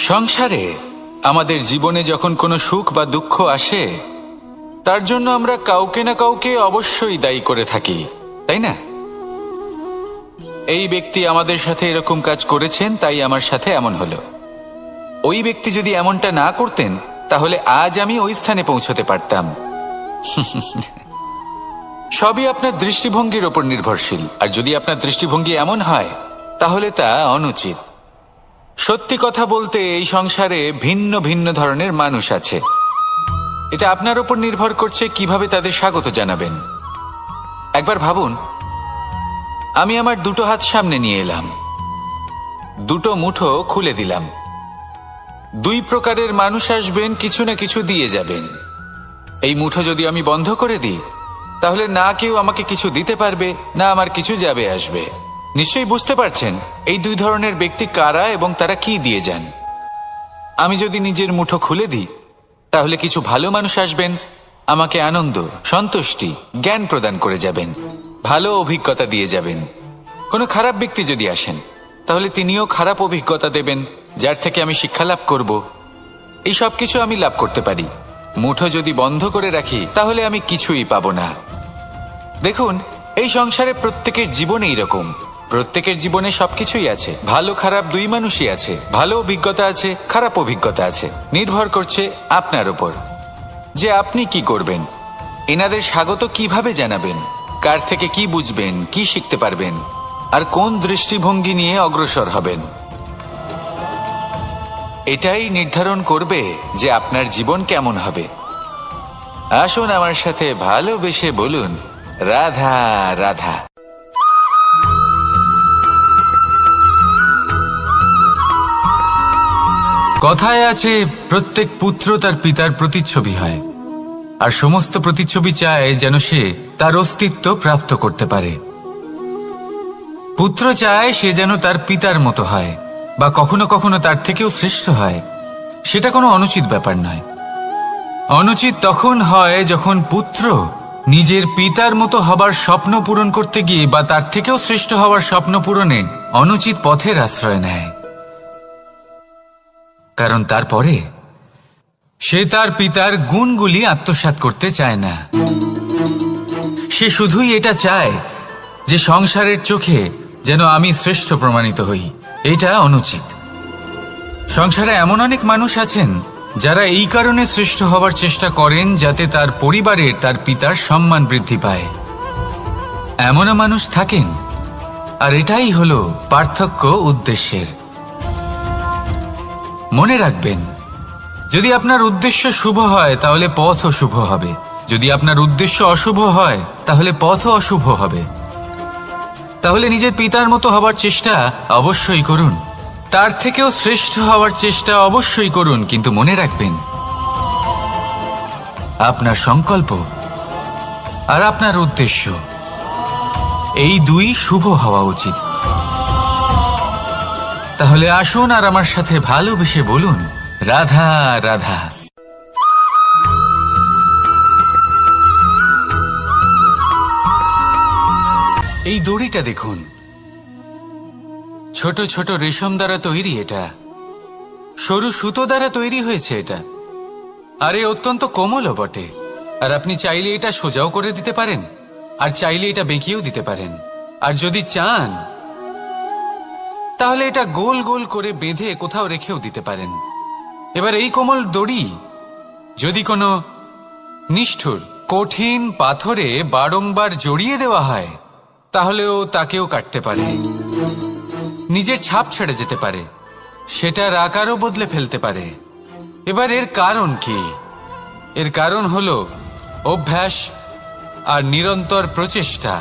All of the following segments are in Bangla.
সংসারে আমাদের জীবনে যখন কোনো সুখ বা দুঃখ আসে, তার জন্য আমরা কাউকে না কাউকে অবশ্যই দায়ী করে থাকি, তাই না? এই ব্যক্তি আমাদের সাথে এরকম কাজ করেছেন, তাই আমার সাথে এমন হলো। ওই ব্যক্তি যদি এমনটা না করতেন, তাহলে আজ আমি ওই স্থানে পৌঁছতে পারতাম। সবই আপনার দৃষ্টিভঙ্গির ওপর নির্ভরশীল, আর যদি আপনার দৃষ্টিভঙ্গি এমন হয়, তাহলে তা অনুচিত। সত্যি কথা বলতে, এই সংসারে ভিন্ন ভিন্ন ধরনের মানুষ আছে। এটা আপনার উপর নির্ভর করছে কিভাবে তাদের স্বাগত জানাবেন। একবার ভাবুন, আমি আমার দুটো হাত সামনে নিয়ে এলাম, দুটো মুঠো খুলে দিলাম। দুই প্রকারের মানুষ আসবেন, কিছু না কিছু দিয়ে যাবেন। এই মুঠো যদি আমি বন্ধ করে দিই, তাহলে না কেউ আমাকে কিছু দিতে পারবে, না আমার কিছু যাবে আসবে। নিশ্চয়ই বুঝতে পারছেন এই দুই ধরনের ব্যক্তি কারা এবং তারা কি দিয়ে যান। আমি যদি নিজের মুঠো খুলে দিই, তাহলে কিছু ভালো মানুষ আসবেন, আমাকে আনন্দ, সন্তুষ্টি, জ্ঞান প্রদান করে যাবেন, ভালো অভিজ্ঞতা দিয়ে যাবেন। কোনো খারাপ ব্যক্তি যদি আসেন, তাহলে তিনিও খারাপ অভিজ্ঞতা দেবেন, যার থেকে আমি শিক্ষা লাভ করব। এই সব কিছু আমি লাভ করতে পারি। মুঠো যদি বন্ধ করে রাখি, তাহলে আমি কিছুই পাবো না। দেখুন, এই সংসারে প্রত্যেকের জীবনে এইরকম। প্রত্যেকের জীবনে সবকিছুই আছে, ভালো খারাপ দুই মানুষই আছে। ভালো অভিজ্ঞতা আছে, খারাপ অভিজ্ঞতা আছে। নির্ভর করছে আপনার উপর যে আপনি কি করবেন, এনাদের স্বাগত কিভাবে জানাবেন, কার থেকে কি বুঝবেন, কি শিখতে পারবেন, আর কোন দৃষ্টিভঙ্গি নিয়ে অগ্রসর হবেন। এটাই নির্ধারণ করবে যে আপনার জীবন কেমন হবে। আসুন আমার সাথে ভালোবেসে বলুন, রাধা রাধা। কথায় আছে, প্রত্যেক পুত্র তার পিতার প্রতিচ্ছবি হয়, আর সমস্ত প্রতিচ্ছবি চায় যেন সে তার অস্তিত্ব প্রাপ্ত করতে পারে। পুত্র চায় সে যেন তার পিতার মতো হয়, বা কখনো কখনো তার থেকেও শ্রেষ্ঠ হয়। সেটা কোনো অনুচিত ব্যাপার নয়। অনুচিত তখন হয় যখন পুত্র নিজের পিতার মতো হবার স্বপ্ন পূরণ করতে গিয়ে বা তার থেকেও শ্রেষ্ঠ হওয়ার স্বপ্ন পূরণে অনুচিত পথের আশ্রয় নেয়। কারণ তারপরে সে তার পিতার গুণগুলি আত্মসাৎ করতে চায় না। সে শুধুই এটা চায় যে সংসারের চোখে যেন আমি শ্রেষ্ঠ প্রমাণিত হই। এটা অনুচিত। সংসারে এমন অনেক মানুষ আছেন যারা এই কারণে শ্রেষ্ঠ হবার চেষ্টা করেন যাতে তার পরিবারের, তার পিতার সম্মান বৃদ্ধি পায়। এমনও মানুষ থাকেন, আর এটাই হলো পার্থক্য উদ্দেশ্যের। মনে রাখবেন, যদি আপনার উদ্দেশ্য শুভ হয় তাহলে পথও শুভ হবে, যদি আপনার উদ্দেশ্য অশুভ হয় তাহলে পথও অশুভ হবে। তাহলে নিজের পিতার মতো হবার চেষ্টা অবশ্যই করুন, তার থেকেও শ্রেষ্ঠ হওয়ার চেষ্টা অবশ্যই করুন, কিন্তু মনে রাখবেন আপনার সংকল্প আর আপনার উদ্দেশ্য এই দুই শুভ হওয়া উচিত। তাহলে আসুন আর আমার সাথে ভালোবেসে বলুন, রাধা রাধা। এই দড়িটা দেখুন, ছোট ছোট রেশম দ্বারা তৈরি। এটা সরু সুতো দ্বারা তৈরি হয়েছে এটা, আর এ অত্যন্ত কোমলও বটে। আর আপনি চাইলে এটা সোজাও করে দিতে পারেন, আর চাইলে এটা বেঁকিয়েও দিতে পারেন, আর যদি চান তাহলে এটা গোল গোল করে বেঁধে কোথাও রেখেও দিতে পারেন। এবার এই কোমল দড়ি যদি কোনো নিষ্ঠুর কঠিন পাথরে বারংবার জড়িয়ে দেওয়া হয়, তাহলেও তাকেও কাটতে পারে, নিজের ছাপ ছেড়ে যেতে পারে, সেটার আকারও বদলে ফেলতে পারে। এবার এর কারণ কি? এর কারণ হলো অভ্যাস আর নিরন্তর প্রচেষ্টা।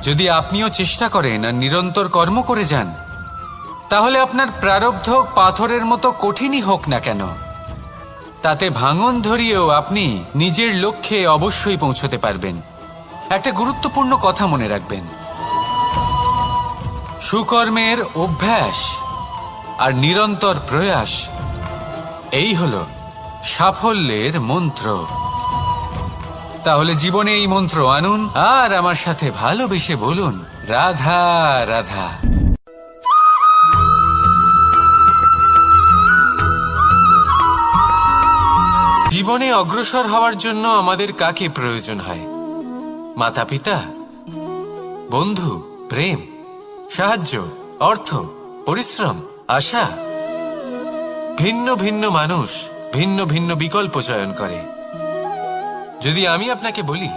যদি আপনিও চেষ্টা করেন আর নিরন্তর কর্ম করে যান, তাহলে আপনার প্রারব্ধ পাথরের মতো কঠিনই হোক না কেন, তাতে ভাঙন ধরিয়েও আপনি নিজের লক্ষ্যে অবশ্যই পৌঁছতে পারবেন। একটা গুরুত্বপূর্ণ কথা মনে রাখবেন, সুকর্মের অভ্যাস আর নিরন্তর প্রয়াস, এই হলো সাফল্যের মন্ত্র। তাহলে জীবনে এই মন্ত্র আনুন আর আমার সাথে ভালোবেসে বলুন, রাধা রাধা। জীবনে অগ্রসর হওয়ার জন্য আমাদের কাকে প্রয়োজন হয়? মাতা পিতা, বন্ধু, প্রেম, সাহায্য, অর্থ, পরিশ্রম, আশা। ভিন্ন ভিন্ন মানুষ ভিন্ন ভিন্ন বিকল্প চয়ন করে। যদি আমি আপনাকে বলি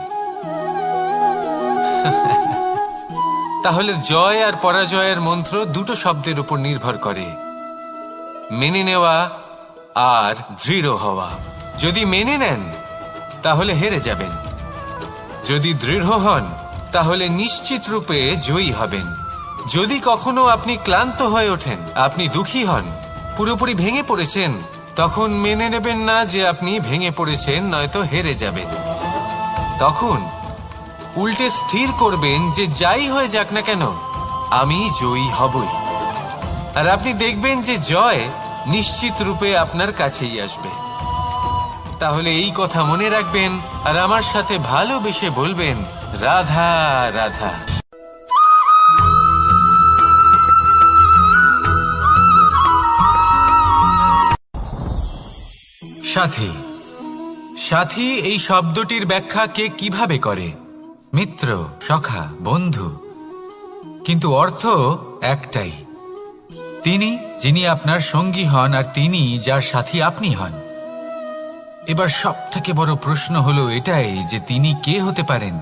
তাহলে জয় আর পরাজয়ের মন্ত্র দুটো শব্দের উপর নির্ভর করে, মেনে নেওয়া আর দৃঢ় হওয়া। যদি মেনে নেন তাহলে হেরে যাবেন, যদি দৃঢ় হন তাহলে নিশ্চিত রূপে জয়ী হবেন। যদি কখনো আপনি ক্লান্ত হয়ে ওঠেন, আপনি দুঃখী হন, পুরোপুরি ভেঙে পড়েছেন, তখন মেনে নেবেন না যে আপনি ভেঙে পড়েছেন, নয়তো হেরে যাবেন। তখন উল্টে স্থির করবেন যে যাই হয়ে যাক না কেন আমি জয়ী হবই। আর আপনি দেখবেন যে জয় নিশ্চিত রূপে আপনার কাছেই আসবে। তাহলে এই কথা মনে রাখবেন আর আমার সাথে ভালোবেসে বলবেন, রাধা রাধা। সাথী। সাথী এই শব্দটির ব্যাখ্যা কে কিভাবে করে? মিত্র, সখা, বন্ধু। কিন্তু অর্থ একটাই, তিনি যিনি আপনার সঙ্গী হন আর তিনি যার সাথী আপনি হন। এবার সব থেকে বড় প্রশ্ন হলো এটাই যে তিনি কে হতে পারেন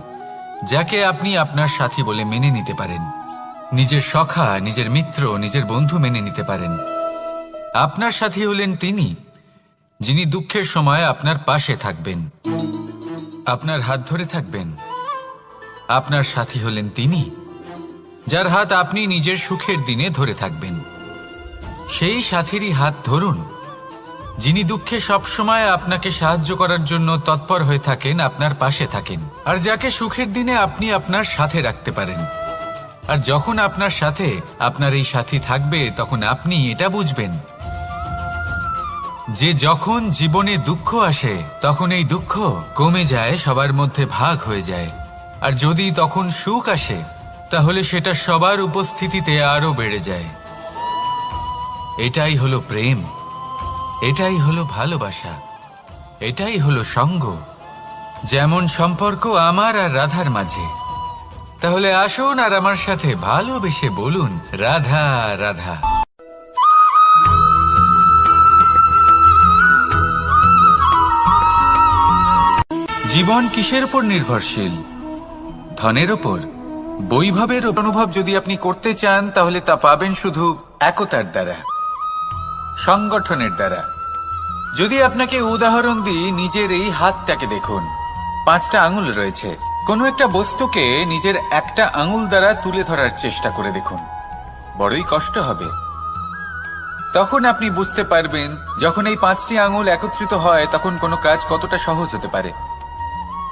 যাকে আপনি আপনার সাথী বলে মেনে নিতে পারেন, নিজের সখা, নিজের মিত্র, নিজের বন্ধু মেনে নিতে পারেন। আপনার সাথী হলেন তিনি যিনি দুঃখের সময় আপনার পাশে থাকবেন, আপনার হাত ধরে থাকবেন। আপনার সাথী হলেন তিনি যার হাত আপনি নিজের সুখের দিনে ধরে থাকবেন। সেই সাথীরই হাত ধরুন যিনি দুঃখে সবসময় আপনাকে সাহায্য করার জন্য তৎপর হয়ে থাকেন, আপনার পাশে থাকেন, আর যাকে সুখের দিনে আপনি আপনার সাথে রাখতে পারেন। আর যখন আপনার সাথে আপনার এই সাথী থাকবে তখন আপনি এটা বুঝবেন যে যখন জীবনে দুঃখ আসে তখন এই দুঃখ কমে যায়, সবার মধ্যে ভাগ হয়ে যায়। আর যদি তখন সুখ আসে তাহলে সেটা সবার উপস্থিতিতে আরো বেড়ে যায়। এটাই হলো প্রেম, এটাই হলো ভালোবাসা, এটাই হলো সঙ্গ। যেমন সম্পর্ক আমার আর রাধার মাঝে। তাহলে আসুন আর আমার সাথে ভালোবেসে বলুন, রাধা রাধা। জীবন কিসের উপর নির্ভরশীল? ধনের ওপর, বৈভবের অনুভব যদি আপনি করতে চান তাহলে তা পাবেন শুধু একতার দ্বারা, সংগঠনের দ্বারা। যদি আপনাকে উদাহরণ দিই, নিজের এই হাতটাকে দেখুন, 5টা আঙুল রয়েছে। কোনো একটা বস্তুকে নিজের একটা আঙুল দ্বারা তুলে ধরার চেষ্টা করে দেখুন, বড়ই কষ্ট হবে। তখন আপনি বুঝতে পারবেন যখন এই 5টি আঙুল একত্রিত হয় তখন কোনো কাজ কতটা সহজ হতে পারে।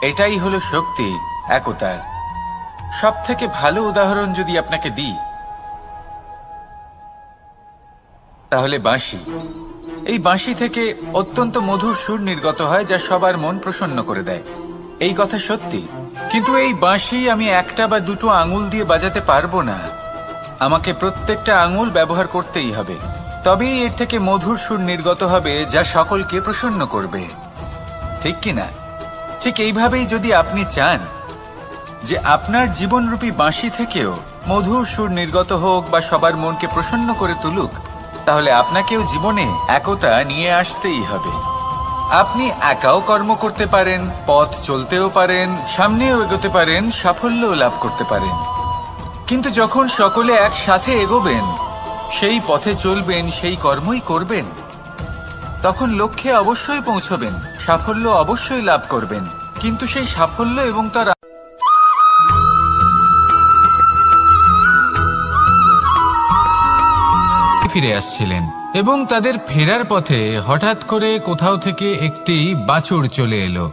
এটাই হলো শক্তি একতার। সব থেকে ভালো উদাহরণ যদি আপনাকে দিই তাহলে বাঁশি। এই বাঁশি থেকে অত্যন্ত মধুর সুর নির্গত হয় যা সবার মন প্রসন্ন করে দেয়। এই কথা সত্যি, কিন্তু এই বাঁশি আমি একটা বা দুটো আঙুল দিয়ে বাজাতে পারবো না। আমাকে প্রত্যেকটা আঙুল ব্যবহার করতেই হবে, তবেই এর থেকে মধুর সুর নির্গত হবে যা সকলকে প্রসন্ন করবে, ঠিক কিনা? ঠিক এইভাবেই যদি আপনি চান যে আপনার জীবনরূপী বাঁশি থেকেও মধুর সুর নির্গত হোক বা সবার মনকে প্রসন্ন করে তুলুক, তাহলে আপনাকেও জীবনে একতা নিয়ে আসতেই হবে। আপনি একাও কর্ম করতে পারেন, পথ চলতেও পারেন, সামনেও এগোতে পারেন, সাফল্যও লাভ করতে পারেন। কিন্তু যখন সকলে একসাথে এগোবেন, সেই পথে চলবেন, সেই কর্মই করবেন, তখন লক্ষ্যে অবশ্যই পৌঁছবেন, সাফল্য অবশ্যই লাভ করবেন। কিন্তু সেই সাফল্য এবং তার ফিরে আসছিলেন এবং তাদের ফেরার পথে হঠাৎ করে কোথাও থেকে একটি বাছুর চলে এলো।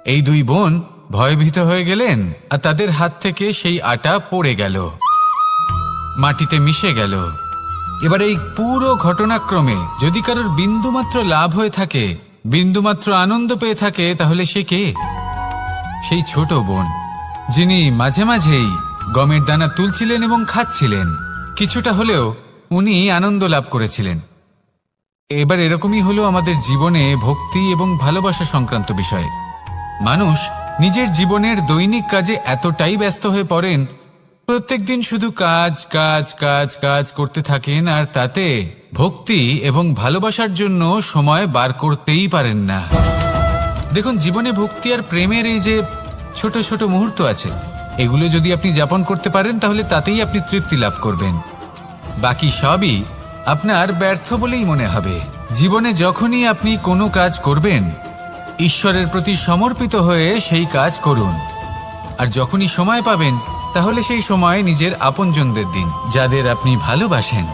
এই দুই বোন ভয়ভীত হয়ে গেলেন আর তাদের হাত থেকে সেই আটা পড়ে গেল, মাটিতে মিশে গেল। এবার এই পুরো ঘটনাক্রমে যদি কারোর বিন্দুমাত্র লাভ হয়ে থাকে, বিন্দুমাত্র আনন্দ পেয়ে থাকে, তাহলে সে কে? সেই ছোট বোন, যিনি মাঝে মাঝেই গমের দানা তুলছিলেন এবং খাচ্ছিলেন। কিছুটা হলেও উনি আনন্দ লাভ করেছিলেন। এবার এরকমই হলো আমাদের জীবনে ভক্তি এবং ভালোবাসা সংক্রান্ত বিষয়। মানুষ নিজের জীবনের দৈনিক কাজে এতটাই ব্যস্ত হয়ে পড়েন, প্রত্যেকদিন শুধু কাজ কাজ কাজ কাজ করতে থাকেন, আর তাতে ভক্তি এবং ভালোবাসার জন্য সময় বার করতেই পারেন না। দেখুন, জীবনে ভক্তি আর প্রেমের এই যে ছোট ছোট মুহূর্ত আছে, এগুলো যদি আপনি যাপন করতে পারেন তাহলে তাতেই আপনি তৃপ্তি লাভ করবেন। বাকি সবই আপনার ব্যর্থ বলেই মনে হবে। জীবনে যখনই আপনি কোনো কাজ করবেন, ঈশ্বরের প্রতি সমর্পিত হয়ে সেই কাজ করুন। আর যখনই সময় পাবেন, তাহলে সেই সময় নিজের আপনজনদের দিন, যাদের আপনি ভালোবাসেন,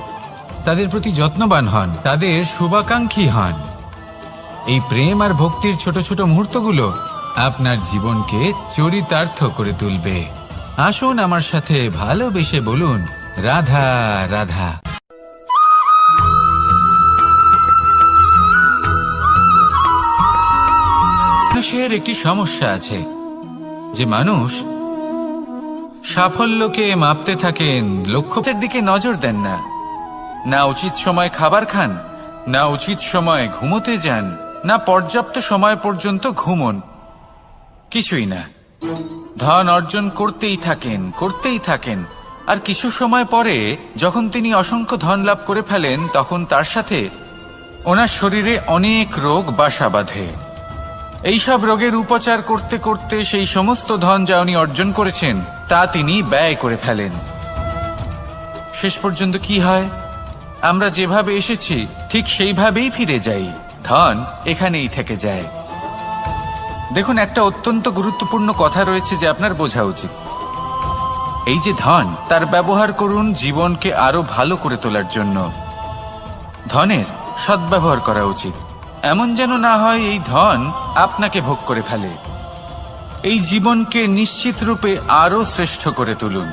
তাদের প্রতি যত্নবান হন, তাদের শুভাকাঙ্ক্ষী হন। এই প্রেম আর ভক্তির ছোট ছোট মুহূর্তগুলো আপনার জীবনকে চরিতার্থ করে তুলবে। আসুন আমার সাথে ভালোবেসে বলুন, রাধা রাধা। মানুষের একটি সমস্যা আছে যে মানুষ সাফল্যকে মাপতে থাকেন, লক্ষ্যের দিকে নজর দেন না। না উচিত সময় খাবার খান, না উচিত সময় ঘুমোতে যান, না পর্যাপ্ত সময় পর্যন্ত ঘুমন, কিছুই না। ধন অর্জন করতেই থাকেন, আর কিছু সময় পরে যখন তিনি অসংখ্য ধন লাভ করে ফেলেন, তখন তার সাথে ওনার শরীরে অনেক রোগ বাসা বাঁধে। এইসব রোগের উপচার করতে করতে সেই সমস্ত ধন যা উনি অর্জন করেছেন তা তিনি ব্যয় করে ফেলেন। শেষ পর্যন্ত কি হয়? আমরা যেভাবে এসেছি ঠিক সেইভাবেই ফিরে যাই, ধন এখানেই থেকে যায়। দেখুন, একটা অত্যন্ত গুরুত্বপূর্ণ কথা রয়েছে যে আপনার বোঝা উচিত। এই যে ধন, তার ব্যবহার করুন জীবনকে আরো ভালো করে তোলার জন্য। ধনের সদ্ব্যবহার করা উচিত, এমন যেন না হয় এই ধন আপনাকে ভোগ করে ফেলে। এই জীবনকে নিশ্চিত রূপে আরো শ্রেষ্ঠ করে তুলুন।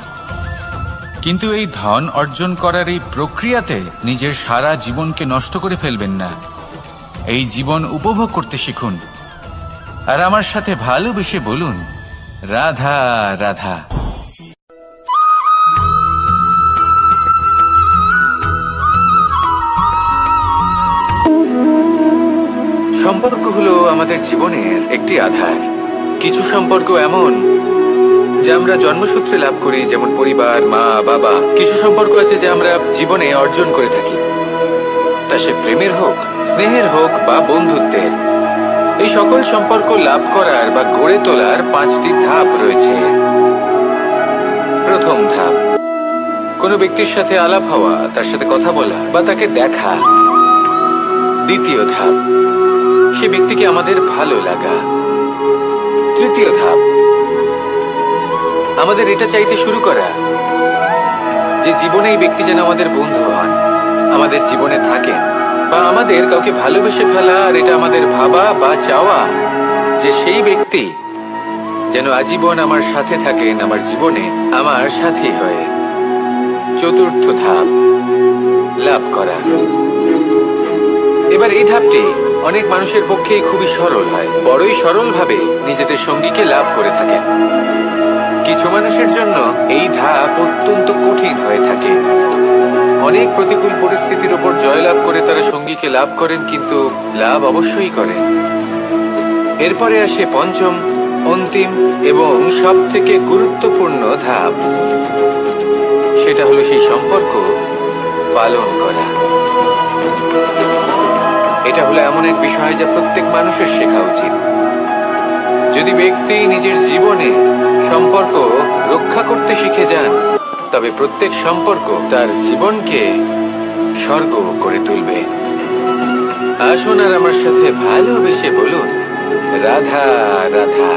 কিন্তু এই ধন অর্জন করার এই প্রক্রিয়াতে নিজের সারা জীবনকে নষ্ট করে ফেলবেন না। এই জীবন উপভোগ করতে শিখুন, আর আমার সাথে ভালোবেসে বলুন, রাধা রাধা। সম্পর্ক হলো আমাদের জীবনের একটি আধার। কিছু সম্পর্ক এমন যে আমরা জন্মসূত্রে লাভ করি, যেমন পরিবার, মা বাবা। কিছু সম্পর্ক আছে যে আমরা জীবনে অর্জন করে থাকি, তা সে প্রেমের হোক, স্নেহের হোক বা বন্ধুত্বের। এই সকল সম্পর্ক লাভ করার বা গড়ে তোলার 5টি ধাপ রয়েছে। প্রথম ধাপ, কোনো ব্যক্তির সাথে আলাপ হওয়া, তার সাথে কথা বলা বা তাকে দেখা। দ্বিতীয় ধাপ, সে ব্যক্তিকে আমাদের ভালো লাগা। তৃতীয় ধাপ, আমাদের এটা চাইতে শুরু করা যে জীবনে এই ব্যক্তি যেন আমাদের বন্ধু হন, আমাদের জীবনে থাকেন, বা আমাদের কাউকে ভালোবেসে ফেলা, আর এটা আমাদের ভাবা বা চাওয়া যে সেই ব্যক্তি যেন আজীবন আমার সাথে থাকেন, আমার জীবনে আমার সাথী হয়ে। চতুর্থ ধাপ, লাভ করা। এবার এই ধাপটি অনেক মানুষের পক্ষেই খুবই সরল হয়, বড়ই সরলভাবে নিজেদের সঙ্গীকে লাভ করে থাকেন। কিছু মানুষের জন্য এই ধাপ অত্যন্ত কঠিন হয়ে থাকে। অনেক প্রতিকূল পরিস্থিতির উপর জয়লাভ করে তারা সঙ্গীকে লাভ করেন, কিন্তু লাভ অবশ্যই করেন। এরপরে আসে পঞ্চম, অন্তিম এবং সব থেকে গুরুত্বপূর্ণ ধাপ। সেটা হলো সেই সম্পর্ক পালন করা। এটা হলো এমন এক বিষয় যা প্রত্যেক মানুষের শেখা উচিত। যদি ব্যক্তি নিজের জীবনে সম্পর্ক রক্ষা করতে শিখে যান, তবে প্রত্যেক সম্পর্ক তার জীবনকে স্বর্গ করে তুলবে। আসুন আর আমার সাথে ভালোবেসে বলুন, রাধা রাধা।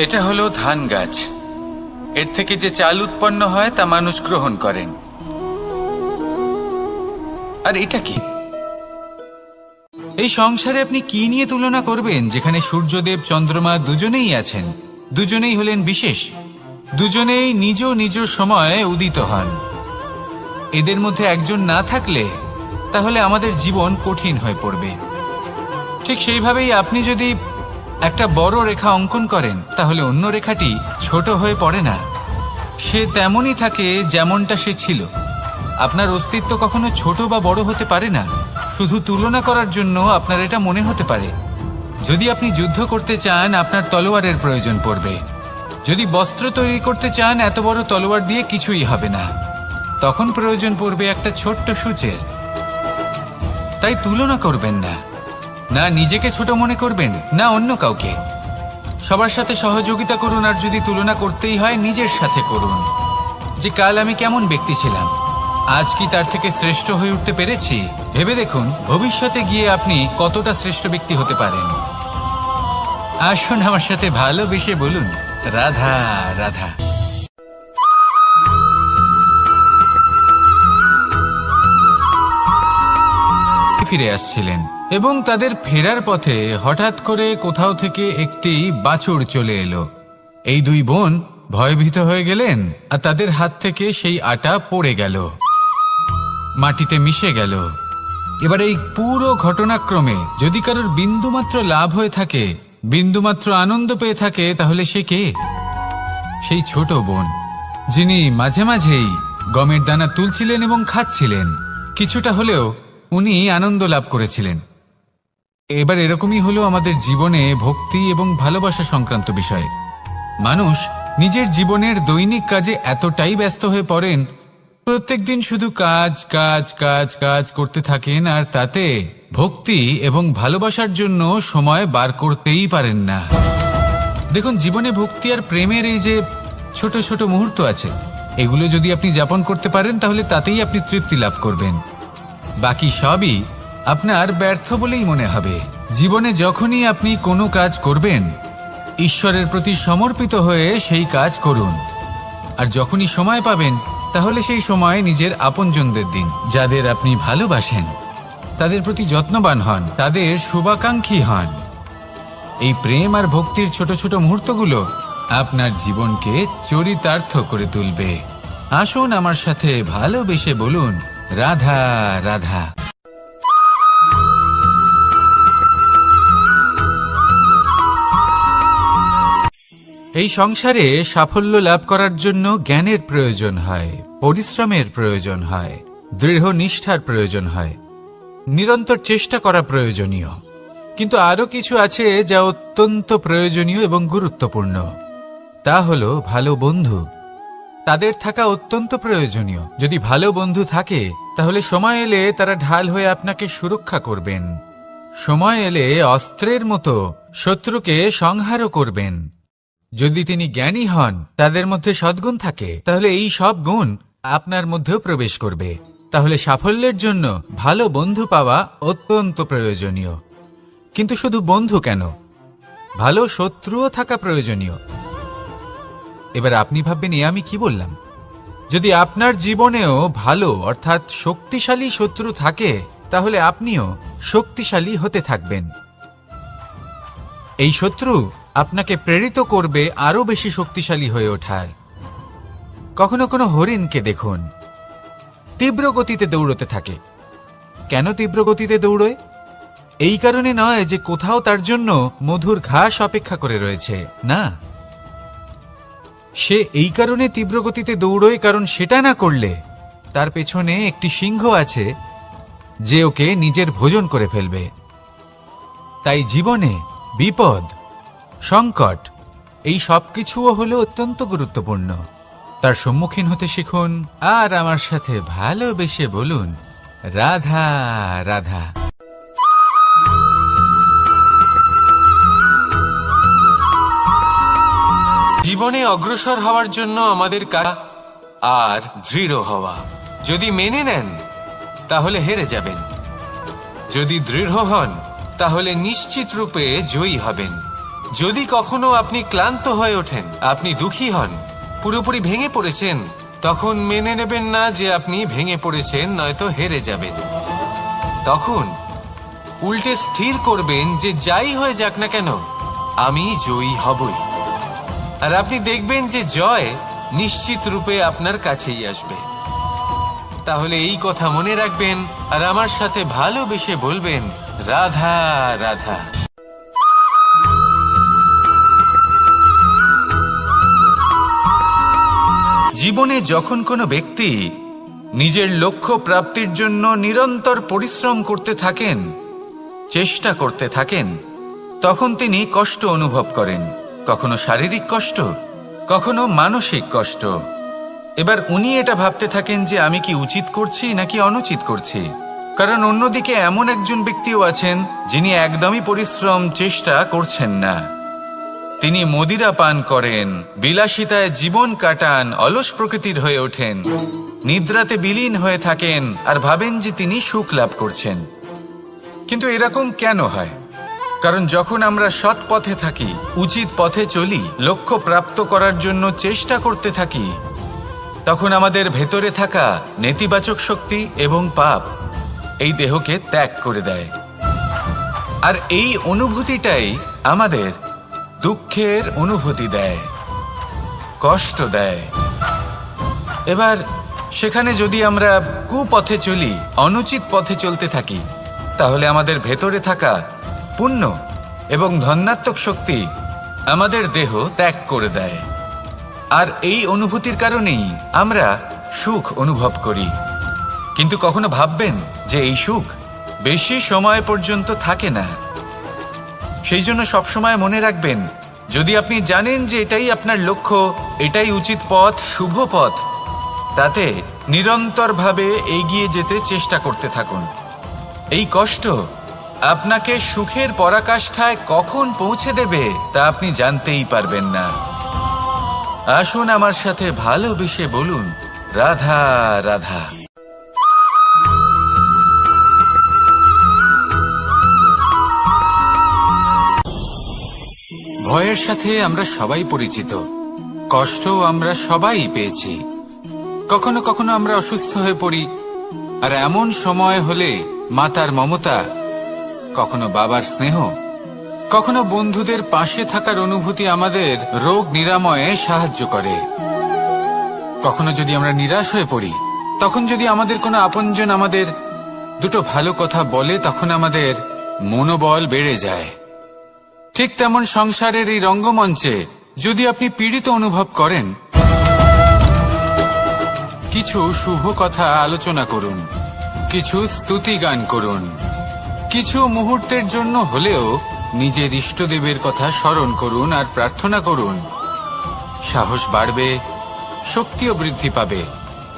এটা হলো ধান গাছ। এর থেকে যে চাল উৎপন্ন হয় তা মানুষ গ্রহণ করেন। আর এটা কি? এই সংসারে আপনি কি নিয়ে তুলনা করবেন, যেখানে সূর্যদেব চন্দ্রমা দুজনেই আছেন, দুজনেই হলেন বিশেষ, দুজনেই নিজ নিজ সময়ে উদিত হন। এদের মধ্যে একজন না থাকলে তাহলে আমাদের জীবন কঠিন হয়ে পড়বে। ঠিক সেইভাবেই আপনি যদি একটা বড় রেখা অঙ্কন করেন, তাহলে অন্য রেখাটি ছোট হয়ে পড়ে না। সে তেমনই থাকে যেমনটা সে ছিল। আপনার অস্তিত্ব কখনো ছোট বা বড় হতে পারে না। শুধু তুলনা করার জন্য আপনার এটা মনে হতে পারে। যদি আপনি যুদ্ধ করতে চান, আপনার তলোয়ারের প্রয়োজন পড়বে। যদি বস্ত্র তৈরি করতে চান, এত বড় তলোয়ার দিয়ে কিছুই হবে না। তখন প্রয়োজন পড়বে একটা ছোট্ট সূচের। তাই তুলনা করবেন না, না নিজেকে ছোট মনে করবেন, না অন্য কাউকে। সবার সাথে সহযোগিতা করুন, আর যদি তুলনা করতেই হয় নিজের সাথে করুন, যে কাল আমি কেমন ব্যক্তি ছিলাম, আজ কি তার থেকে শ্রেষ্ঠ হয়ে উঠতে পেরেছি। ভেবে দেখুন ভবিষ্যতে গিয়ে আপনি কতটা শ্রেষ্ঠ ব্যক্তি হতে পারেন। আসুন আমার সাথে ভালোবেসে বলুন, রাধা রাধা। ফিরে আসছিলেন এবং তাদের ফেরার পথে হঠাৎ করে কোথাও থেকে একটি বাছুর চলে এলো। এই দুই বোন ভয়ভীত হয়ে গেলেন, আর তাদের হাত থেকে সেই আটা পড়ে গেল, মাটিতে মিশে গেল। এবার এই পুরো ঘটনাক্রমে যদি কারোর বিন্দুমাত্র লাভ হয়ে থাকে, বিন্দুমাত্র আনন্দ পেয়ে থাকে, তাহলে সে কে? সেই ছোট বোন, যিনি মাঝে মাঝেই গমের দানা তুলছিলেন এবং খাচ্ছিলেন। কিছুটা হলেও উনি আনন্দ লাভ করেছিলেন। এবার এরকমই হলো আমাদের জীবনে ভক্তি এবং ভালোবাসা সংক্রান্ত বিষয়। মানুষ নিজের জীবনের দৈনিক কাজে এতটাই ব্যস্ত হয়ে পড়েন, প্রত্যেকদিন শুধু কাজ কাজ কাজ কাজ করতে থাকেন, আর তাতে ভক্তি এবং ভালোবাসার জন্য সময় বার করতেই পারেন না। দেখুন, জীবনে ভক্তি আর প্রেমের এই যে ছোট ছোট মুহূর্ত আছে, এগুলো যদি আপনি যাপন করতে পারেন, তাহলে তাতেই আপনি তৃপ্তি লাভ করবেন। বাকি সবই আপনার ব্যর্থ বলেই মনে হবে। জীবনে যখনই আপনি কোনো কাজ করবেন, ঈশ্বরের প্রতি সমর্পিত হয়ে সেই কাজ করুন। আর যখনই সময় পাবেন, তাহলে সেই সময় নিজের আপনজনদের দিন, যাদের আপনি ভালোবাসেন, তাদের প্রতি যত্নবান হন, তাদের শুভাকাঙ্ক্ষী হন। এই প্রেম আর ভক্তির ছোট ছোট মুহূর্তগুলো আপনার জীবনকে চরিতার্থ করে তুলবে। আসুন আমার সাথে ভালোবেসে বলুন, রাধা রাধা। এই সংসারে সাফল্য লাভ করার জন্য জ্ঞানের প্রয়োজন হয়, পরিশ্রমের প্রয়োজন হয়, দৃঢ় নিষ্ঠার প্রয়োজন হয়, নিরন্তর চেষ্টা করা প্রয়োজনীয়। কিন্তু আরো কিছু আছে যা অত্যন্ত প্রয়োজনীয় এবং গুরুত্বপূর্ণ। তা হলো ভালো বন্ধু। তাদের থাকা অত্যন্ত প্রয়োজনীয়। যদি ভালো বন্ধু থাকে, তাহলে সময় এলে তারা ঢাল হয়ে আপনাকে সুরক্ষা করবেন। সময় এলে অস্ত্রের মতো শত্রুকে সংহারও করবেন। যদি তিনি জ্ঞানী হন, তাদের মধ্যে সদ্গুণ থাকে, তাহলে এই সব গুণ আপনার মধ্যেও প্রবেশ করবে। তাহলে সাফল্যের জন্য ভালো বন্ধু পাওয়া অত্যন্ত প্রয়োজনীয়। কিন্তু শুধু বন্ধু কেন, ভালো শত্রুও থাকা প্রয়োজনীয়। এবার আপনি ভাববেন, আমি কি বললাম? যদি আপনার জীবনেও ভালো অর্থাৎ শক্তিশালী শত্রু থাকে, তাহলে আপনিও শক্তিশালী হতে থাকবেন। এই শত্রু আপনাকে প্রেরিত করবে আরো বেশি শক্তিশালী হয়ে ওঠার। কখনো কোনো হরিণকে দেখুন, তীব্র গতিতে দৌড়তে থাকে। কেন তীব্র গতিতে দৌড়য়? এই কারণে নয় যে কোথাও তার জন্য মধুর ঘাস অপেক্ষা করে রয়েছে, না। সে এই কারণে তীব্র গতিতে দৌড়য় কারণ সেটা না করলে তার পেছনে একটি সিংহ আছে যে ওকে নিজের ভোজন করে ফেলবে। তাই জীবনে বিপদ, সংকট, এই সবকিছুও হলো অত্যন্ত গুরুত্বপূর্ণ। তার সম্মুখীন হতে শিখুন, আর আমার সাথে ভালোবেসে বলুন, রাধা রাধা। জীবনে অগ্রসর হওয়ার জন্য আমাদের আর দৃঢ় হওয়া। যদি মেনে নেন, তাহলে হেরে যাবেন। যদি দৃঢ় হন, তাহলে নিশ্চিত রূপে জয়ী হবেন। যদি কখনো আপনি ক্লান্ত হয়ে ওঠেন, আপনি দুঃখী হন, পুরোপুরি ভেঙে পড়েছেন, তখন মেনে নেবেন না যে আপনি ভেঙে পড়েছেন, নয়তো হেরে যাবেন। তখন উল্টে স্থির করবেন যে যাই হয়ে যাক না কেন, আমি জয়ী হবই। আর আপনি দেখবেন যে জয় নিশ্চিত রূপে আপনার কাছেই আসবে। তাহলে এই কথা মনে রাখবেন, আর আমার সাথে ভালোবেসে বলবেন, রাধা রাধা। জীবনে যখন কোনো ব্যক্তি নিজের লক্ষ্য প্রাপ্তির জন্য নিরন্তর পরিশ্রম করতে থাকেন, চেষ্টা করতে থাকেন, তখন তিনি কষ্ট অনুভব করেন, কখনো শারীরিক কষ্ট, কখনো মানসিক কষ্ট। এবার উনি এটা ভাবতে থাকেন যে আমি কি উচিত করছি নাকি অনুচিত করছি। কারণ অন্যদিকে এমন একজন ব্যক্তিও আছেন যিনি একদমই পরিশ্রম চেষ্টা করছেন না। তিনি মদিরা পান করেন, বিলাসিতায় জীবন কাটান, অলস প্রকৃতির হয়ে ওঠেন, নিদ্রাতে বিলীন হয়ে থাকেন আর ভাবেন যে তিনি সুখ লাভ করছেন। কিন্তু এরকম কেন হয়? কারণ যখন আমরা সৎ পথে থাকি, উচিত পথে চলি, লক্ষ্য প্রাপ্ত করার জন্য চেষ্টা করতে থাকি, তখন আমাদের ভেতরে থাকা নেতিবাচক শক্তি এবং পাপ এই দেহকে ত্যাগ করে দেয়। আর এই অনুভূতিটাই আমাদের দুঃখের অনুভূতি দেয়, কষ্ট দেয়। এবার সেখানে যদি আমরা কুপথে চলি, অনুচিত পথে চলতে থাকি, তাহলে আমাদের ভেতরে থাকা পুণ্য এবং ধনাত্মক শক্তি আমাদের দেহ ত্যাগ করে দেয়। আর এই অনুভূতির কারণেই আমরা সুখ অনুভব করি। কিন্তু কখনো ভাববেন যে এই সুখ বেশি সময় পর্যন্ত থাকে না। সেই জন্য সবসময় মনে রাখবেন, যদি আপনি জানেন যে এটাই আপনার লক্ষ্য, এটাই উচিত পথ, শুভ পথ, তাতে নিরন্তরভাবে এগিয়ে যেতে চেষ্টা করতে থাকুন। এই কষ্ট আপনাকে সুখের পরাকাষ্ঠায় কখন পৌঁছে দেবে তা আপনি জানতেই পারবেন না। আসুন আমার সাথে ভালোবেসে বলুন, রাধা রাধা। ভয়ের সাথে আমরা সবাই পরিচিত, কষ্টও আমরা সবাই পেয়েছি। কখনো কখনো আমরা অসুস্থ হয়ে পড়ি, আর এমন সময় হলে মাতার মমতা, কখনো বাবার স্নেহ, কখনো বন্ধুদের পাশে থাকার অনুভূতি আমাদের রোগ নিরাময়ে সাহায্য করে। কখনো যদি আমরা নিরাশ হয়ে পড়ি, তখন যদি আমাদের কোনো আপনজন আমাদের দুটো ভালো কথা বলে, তখন আমাদের মনোবল বেড়ে যায়। ঠিক তেমন সংসারের এই রঙ্গমঞ্চে যদি আপনি পীড়িত অনুভব করেন, কিছু শুভ কথা আলোচনা করুন, কিছু স্তুতি গান করুন, কিছু মুহূর্তের জন্য হলেও নিজের ইষ্টদেবের কথা স্মরণ করুন আর প্রার্থনা করুন। সাহস বাড়বে, শক্তিও বৃদ্ধি পাবে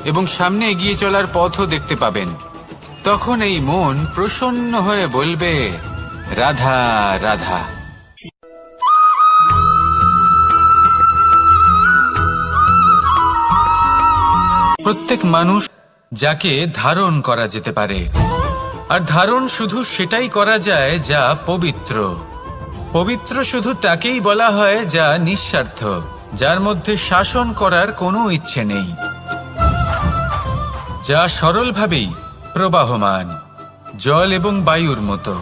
এবং সামনে এগিয়ে চলার পথও দেখতে পাবেন। তখন এই মন প্রসন্ন হয়ে বলবে, রাধা রাধা। প্রত্যেক মানুষ যাকে ধারণ করা যেতে পারে, আর ধারণ শুধু সেটাই করা যায় যা পবিত্র। পবিত্র শুধু তাকেই বলা হয় যা নিঃস্বার্থ, যার মধ্যে শাসন করার কোনো ইচ্ছে নেই, যা সরলভাবেই প্রবাহমান, জল এবং বায়ুর মতো।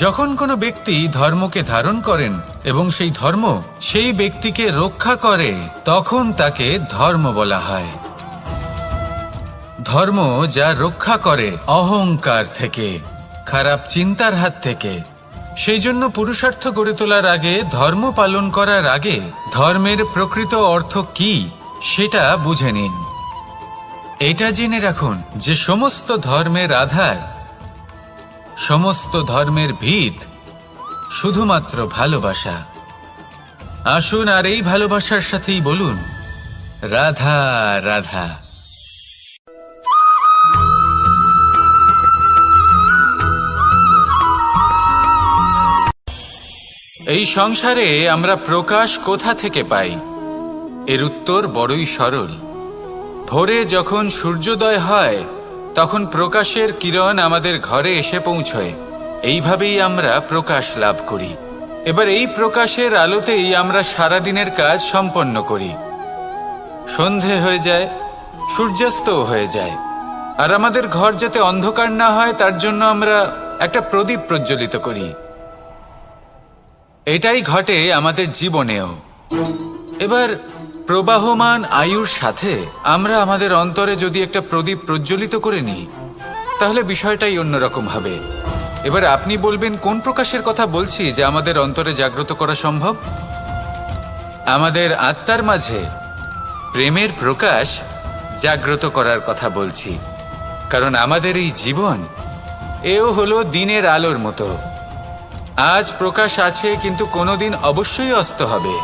যখন কোনো ব্যক্তি ধর্মকে ধারণ করেন এবং সেই ধর্ম সেই ব্যক্তিকে রক্ষা করে, তখন তাকে ধর্ম বলা হয়। ধর্ম যা রক্ষা করে অহংকার থেকে, খারাপ চিন্তার হাত থেকে। সেই জন্য পুরুষার্থ গড়ে তোলার আগে, ধর্ম পালন করার আগে ধর্মের প্রকৃত অর্থ কি সেটা বুঝে নিন। এটা জেনে রাখুন যে সমস্ত ধর্মের আধার, সমস্ত ধর্মের ভিত শুধুমাত্র ভালোবাসা। আসুন আর এই ভালোবাসার সাথেই বলুন, রাধা রাধা। এই সংসারে আমরা প্রকাশ কোথা থেকে পাই? এর উত্তর বড়ই সরল। ভোরে যখন সূর্যোদয় হয়, তখন প্রকাশের কিরণ আমাদের ঘরে এসে পৌঁছয়। এইভাবেই আমরা প্রকাশ লাভ করি। এবার এই প্রকাশের আলোতেই আমরা সারাদিনের কাজ সম্পন্ন করি। সন্ধে হয়ে যায়, সূর্যাস্তও হয়ে যায়, আর আমাদের ঘর যাতে অন্ধকার না হয় তার জন্য আমরা একটা প্রদীপ প্রজ্বলিত করি। এটাই ঘটে আমাদের জীবনেও। এবার প্রবাহমান আয়ুর সাথে আমরা আমাদের অন্তরে যদি একটা প্রদীপ প্রজ্বলিত করে নিই, তাহলে বিষয়টাই অন্যরকম হবে। এবার আপনি বলবেন, কোন প্রকাশের কথা বলছি যা আমাদের অন্তরে জাগ্রত করা সম্ভব? আমাদের আত্মার মাঝে প্রেমের প্রকাশ জাগ্রত করার কথা বলছি, কারণ আমাদের এই জীবন এও হলো দিনের আলোর মতো। আজ প্রকাশ আছে, কিন্তু কোনোদিন অবশ্যই অস্ত হবে।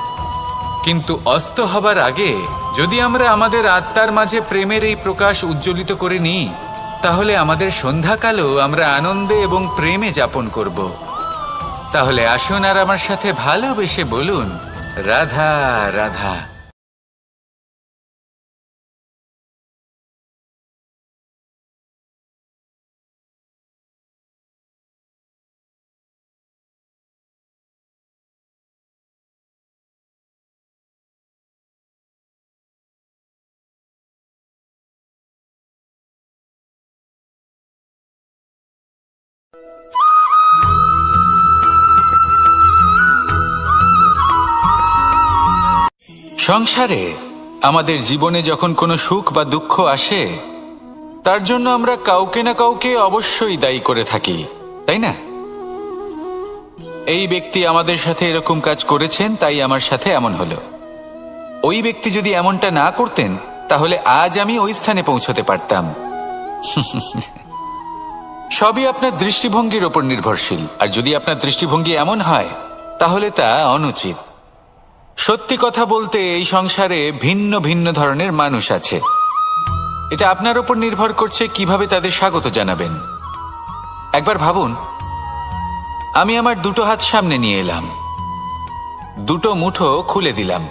কিন্তু অস্ত হবার আগে যদি আমরা আমাদের আত্মার মাঝে প্রেমের এই প্রকাশ উজ্জ্বলিত করে নিই, তাহলে আমাদের সন্ধ্যাকালও আমরা আনন্দে এবং প্রেমে যাপন করব। তাহলে আসুন আর আমার সাথে ভালোবেসে বলুন, রাধা রাধা। সংসারে আমাদের জীবনে যখন কোনো সুখ বা দুঃখ আসে, তার জন্য আমরা কাউকে না কাউকে অবশ্যই দায়ী করে থাকি, তাই না? এই ব্যক্তি আমাদের সাথে এরকম কাজ করেছেন, তাই আমার সাথে এমন হলো। ওই ব্যক্তি যদি এমনটা না করতেন, তাহলে আজ আমি ওই স্থানে পৌঁছতে পারতাম। সবই আপনার দৃষ্টিভঙ্গির ওপর নির্ভরশীল, আর যদি আপনার দৃষ্টিভঙ্গি এমন হয়, তাহলে তা অনুচিত। সত্যি কথা বলতে এই সংসারে ভিন্ন ভিন্ন ধরনের মানুষ আছে। এটা আপনার ওপর নির্ভর করছে কিভাবে তাদের স্বাগত জানাবেন। একবার ভাবুন, আমি আমার দুটো হাত সামনে নিয়ে এলাম, দুটো মুঠো খুলে দিলাম।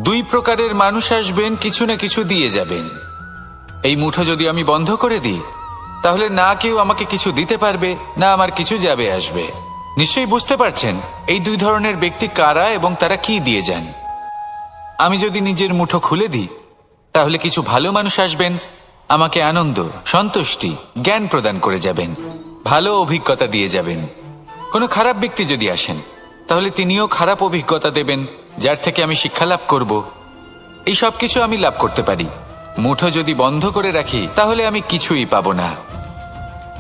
দুই প্রকারের মানুষ আসবেন, কিছু না কিছু দিয়ে যাবেন। এই মুঠো যদি আমি বন্ধ করে দিই, তাহলে না কেউ আমাকে কিছু দিতে পারবে, না আমার কিছু যাবে আসবে। নিশ্চয়ই বুঝতে পারছেন এই দুই ধরনের ব্যক্তি কারা এবং তারা কি দিয়ে যান। আমি যদি নিজের মুঠো খুলে দিই, তাহলে কিছু ভালো মানুষ আসবেন, আমাকে আনন্দ, সন্তুষ্টি, জ্ঞান প্রদান করে যাবেন, ভালো অভিজ্ঞতা দিয়ে যাবেন। কোনো খারাপ ব্যক্তি যদি আসেন, তাহলে তিনিও খারাপ অভিজ্ঞতা দেবেন, যার থেকে আমি শিক্ষা লাভ করব। এই সব কিছু আমি লাভ করতে পারি। মুঠো যদি বন্ধ করে রাখি, তাহলে আমি কিছুই পাবো না।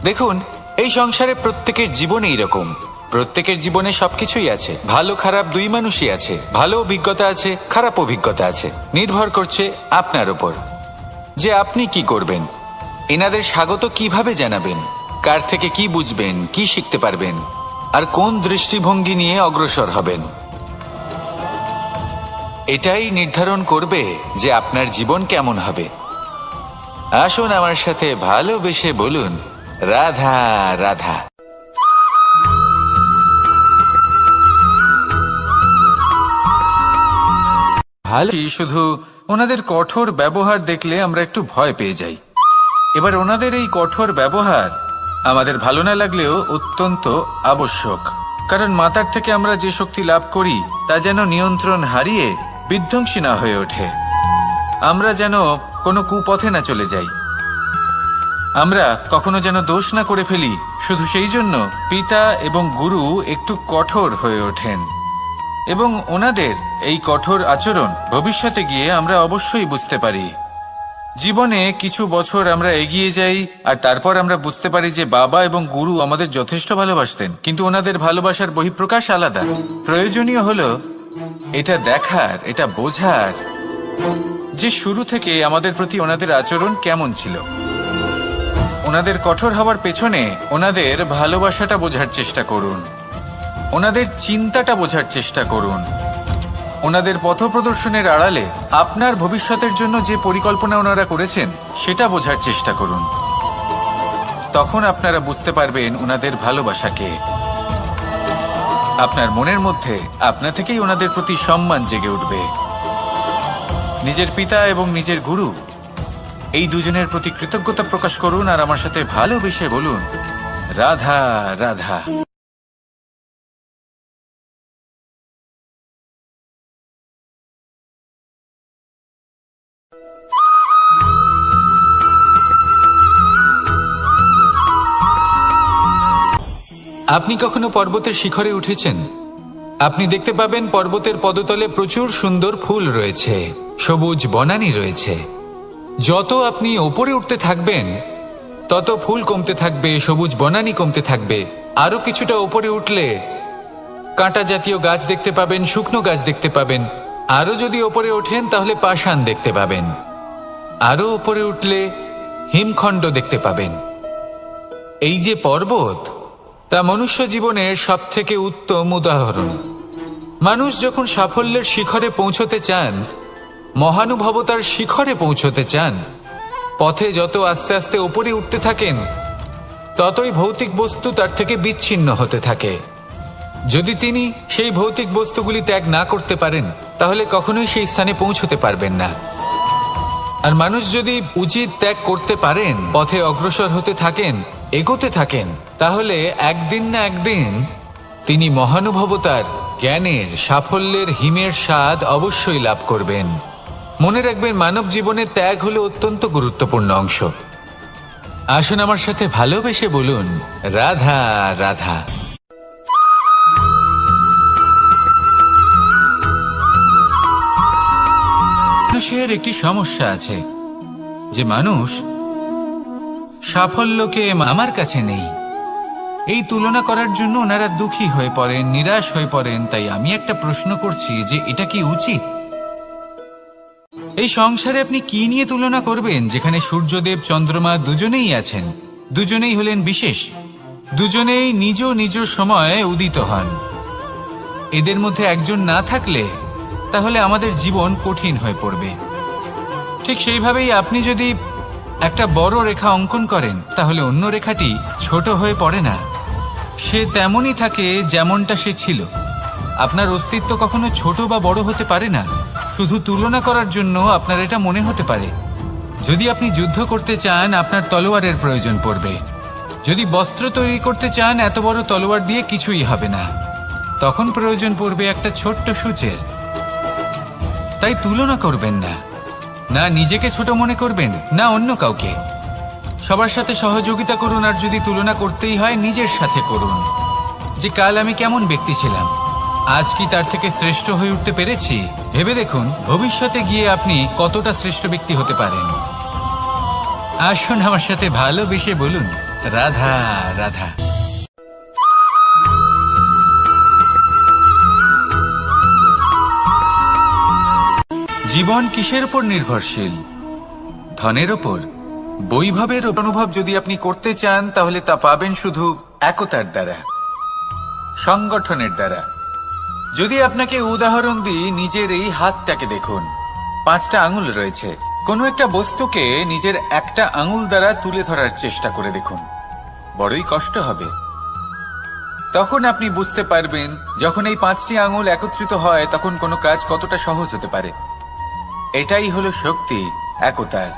দেখুন, এই সংসারে প্রত্যেকের জীবনে এইরকম। প্রত্যেকের জীবনে সবকিছুই আছে, ভালো খারাপ দুই মানুষই আছে। ভালো অভিজ্ঞতা আছে, খারাপ অভিজ্ঞতা আছে। নির্ভর করছে আপনার উপর যে আপনি কি করবেন, এনাদের স্বাগত কিভাবে জানাবেন, কার থেকে কি বুঝবেন, কি শিখতে পারবেন, আর কোন দৃষ্টিভঙ্গি নিয়ে অগ্রসর হবেন। এটাই নির্ধারণ করবে যে আপনার জীবন কেমন হবে। আসুন আমার সাথে ভালোবেসে বলুন, রাধা রাধা। ভালো, শুধু ওনাদের কঠোর ব্যবহার দেখলে আমরা একটু ভয় পেয়ে যাই। এবার ওনাদের এই কঠোর ব্যবহার আমাদের ভালো না লাগলেও অত্যন্ত আবশ্যক, কারণ মাতার থেকে আমরা যে শক্তি লাভ করি তা যেন নিয়ন্ত্রণ হারিয়ে বিধ্বংসী না হয়ে ওঠে। আমরা যেন কোনো কুপথে না চলে যাই, আমরা কখনো যেন দোষ না করে ফেলি। শুধু সেই জন্য পিতা এবং গুরু একটু কঠোর হয়ে ওঠেন, এবং ওনাদের এই কঠোর আচরণ ভবিষ্যতে গিয়ে আমরা অবশ্যই বুঝতে পারি। জীবনে কিছু বছর আমরা এগিয়ে যাই, আর তারপর আমরা বুঝতে পারি যে বাবা এবং গুরু আমাদের যথেষ্ট ভালোবাসতেন, কিন্তু ওনাদের ভালোবাসার বহিঃপ্রকাশ আলাদা। প্রয়োজনীয় হলো এটা দেখার, এটা বোঝার যে শুরু থেকে আমাদের প্রতি ওনাদের আচরণ কেমন ছিল। ওনাদের কঠোর হওয়ার পেছনে ওনাদের ভালোবাসাটা বোঝার চেষ্টা করুন, ওনাদের চিন্তাটা বোঝার চেষ্টা করুন, ওনাদের পথপ্রদর্শনের আড়ালে আপনার ভবিষ্যতের জন্য যে পরিকল্পনা ওনারা করেছেন সেটা বোঝার চেষ্টা করুন। তখন আপনারা বুঝতে পারবেন ওনাদের ভালোবাসাকে। আপনার মনের মধ্যে আপনা থেকেই ওনাদের প্রতি সম্মান জেগে উঠবে। নিজের পিতা এবং নিজের গুরু এই দুজনের প্রতি কৃতজ্ঞতা প্রকাশ করুন, আর আমার সাথে ভালোবেসে বলুন, রাধা রাধা। আপনি কখনো পর্বতের শিখরে উঠেছেন? আপনি দেখতে পাবেন পর্বতের পদতলে প্রচুর সুন্দর ফুল রয়েছে, সবুজ বনানী রয়েছে। যত আপনি উপরে উঠতে থাকবেন, তত ফুল কমতে থাকবে, সবুজ বনানী কমতে থাকবে। আরো কিছুটা উপরে উঠলে কাঁটা জাতীয় গাছ দেখতে পাবেন, শুকনো গাছ দেখতে পাবেন, আরো যদি ওপরে ওঠেন তাহলে পাষাণ দেখতে পাবেন, আরো ওপরে উঠলে হিমখণ্ড দেখতে পাবেন। এই যে পর্বত, তা মনুষ্য জীবনের সবথেকে উত্তম উদাহরণ। মানুষ যখন সাফল্যের শিখরে পৌঁছতে চান, মহানুভবতার শিখরে পৌঁছতে চান, পথে যত আস্তে আস্তে উপরে উঠতে থাকেন, ততই ভৌতিক বস্তু তার থেকে বিচ্ছিন্ন হতে থাকে। যদি তিনি সেই ভৌতিক বস্তুগুলি ত্যাগ না করতে পারেন, তাহলে কখনোই সেই স্থানে পৌঁছতে পারবেন না। আর মানুষ যদি উচিত ত্যাগ করতে পারেন, পথে অগ্রসর হতে থাকেন, এগোতে থাকেন, তাহলে একদিন না একদিন তিনি মহানুভবতার, জ্ঞানের, সাফল্যের হিমের স্বাদ অবশ্যই লাভ করবেন। মনে রাখবেন, মানব জীবনে ত্যাগ হলো অত্যন্ত গুরুত্বপূর্ণ অংশ। আসুন আমার সাথে ভালোবেসে বলুন, রাধা রাধা। মানুষের একটি সমস্যা আছে যে মানুষ সাফল্যকে আমার কাছে নেই, এই তুলনা করার জন্য ওনারা দুঃখী হয়ে পড়েন, নিরাশ হয়ে পড়েন। তাই আমি একটা প্রশ্ন করছি যে এটা কি উচিত? এই সংসারে আপনি কি নিয়ে তুলনা করবেন, যেখানে সূর্যদেব চন্দ্রমা দুজনেই আছেন, দুজনেই হলেন বিশেষ, দুজনেই নিজ নিজ সময়ে উদিত হন। এদের মধ্যে একজন না থাকলে তাহলে আমাদের জীবন কঠিন হয়ে পড়বে। ঠিক সেইভাবেই আপনি যদি একটা বড় রেখা অঙ্কন করেন, তাহলে অন্য রেখাটি ছোট হয়ে পড়ে না, সে তেমনই থাকে যেমনটা সে ছিল। আপনার অস্তিত্ব কখনো ছোট বা বড় হতে পারে না। শুধু তুলনা করার জন্য আপনার এটা মনে হতে পারে। যদি আপনি যুদ্ধ করতে চান, আপনার তলোয়ারের প্রয়োজন পড়বে। যদি বস্ত্র তৈরি করতে চান, এত বড় তলোয়ার দিয়ে কিছুই হবে না, তখন প্রয়োজন পড়বে একটা ছোট্ট সূচের। তাই তুলনা করবেন না, না নিজেকে ছোট মনে করবেন, না অন্য কাউকে। সবার সাথে সহযোগিতা করুন, আর যদি তুলনা করতেই হয়, নিজের সাথে করুন। যে কাল আমি কেমন ব্যক্তি ছিলাম, আজ কি তার থেকে শ্রেষ্ঠ হয়ে উঠতে পেরেছি? ভেবে দেখুন ভবিষ্যতে গিয়ে আপনি কতটা শ্রেষ্ঠ ব্যক্তি হতে পারেন। আসুন আমার সাথে ভালোবেসে বলুন, রাধা রাধা। জীবন কিসের উপর নির্ভরশীল? ধনের ওপর, বৈভবের অনুভব যদি আপনি করতে চান, তাহলে তা পাবেন শুধু একতার দ্বারা, সংগঠনের দ্বারা। যদি আপনাকে উদাহরণ দিই, নিজের এই হাতটাকে দেখুন, 5টা আঙুল রয়েছে। কোনো একটা বস্তুকে নিজের একটা আঙুল দ্বারা তুলে ধরার চেষ্টা করে দেখুন, বড়ই কষ্ট হবে। তখন আপনি বুঝতে পারবেন, যখন এই 5টি আঙুল একত্রিত হয়, তখন কোনো কাজ কতটা সহজ হতে পারে। এটাই হলো শক্তি, একতার।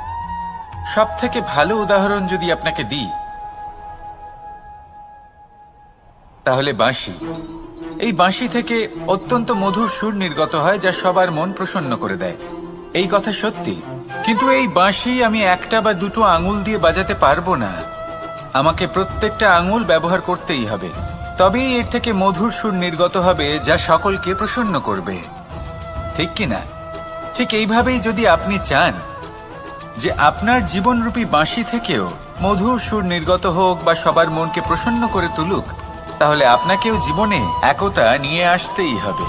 সব থেকে ভালো উদাহরণ যদি আপনাকে দিই, তাহলে বাঁশি। এই বাঁশি থেকে অত্যন্ত মধুর সুর নির্গত হয়, যা সবার মন প্রসন্ন করে দেয়। এই কথা সত্যি। কিন্তু এই বাঁশি আমি একটা বা দুটো আঙুল দিয়ে বাজাতে পারবো না, আমাকে প্রত্যেকটা আঙুল ব্যবহার করতেই হবে। তবেই এর থেকে মধুর সুর নির্গত হবে, যা সকলকে প্রসন্ন করবে। ঠিক কিনা? ঠিক এইভাবেই যদি আপনি চান যে আপনার জীবনরূপী বাঁশি থেকেও মধুর সুর নির্গত হোক বা সবার মনকে প্রসন্ন করে তুলুক, তাহলে আপনাকেও জীবনে একতা নিয়ে আসতেই হবে।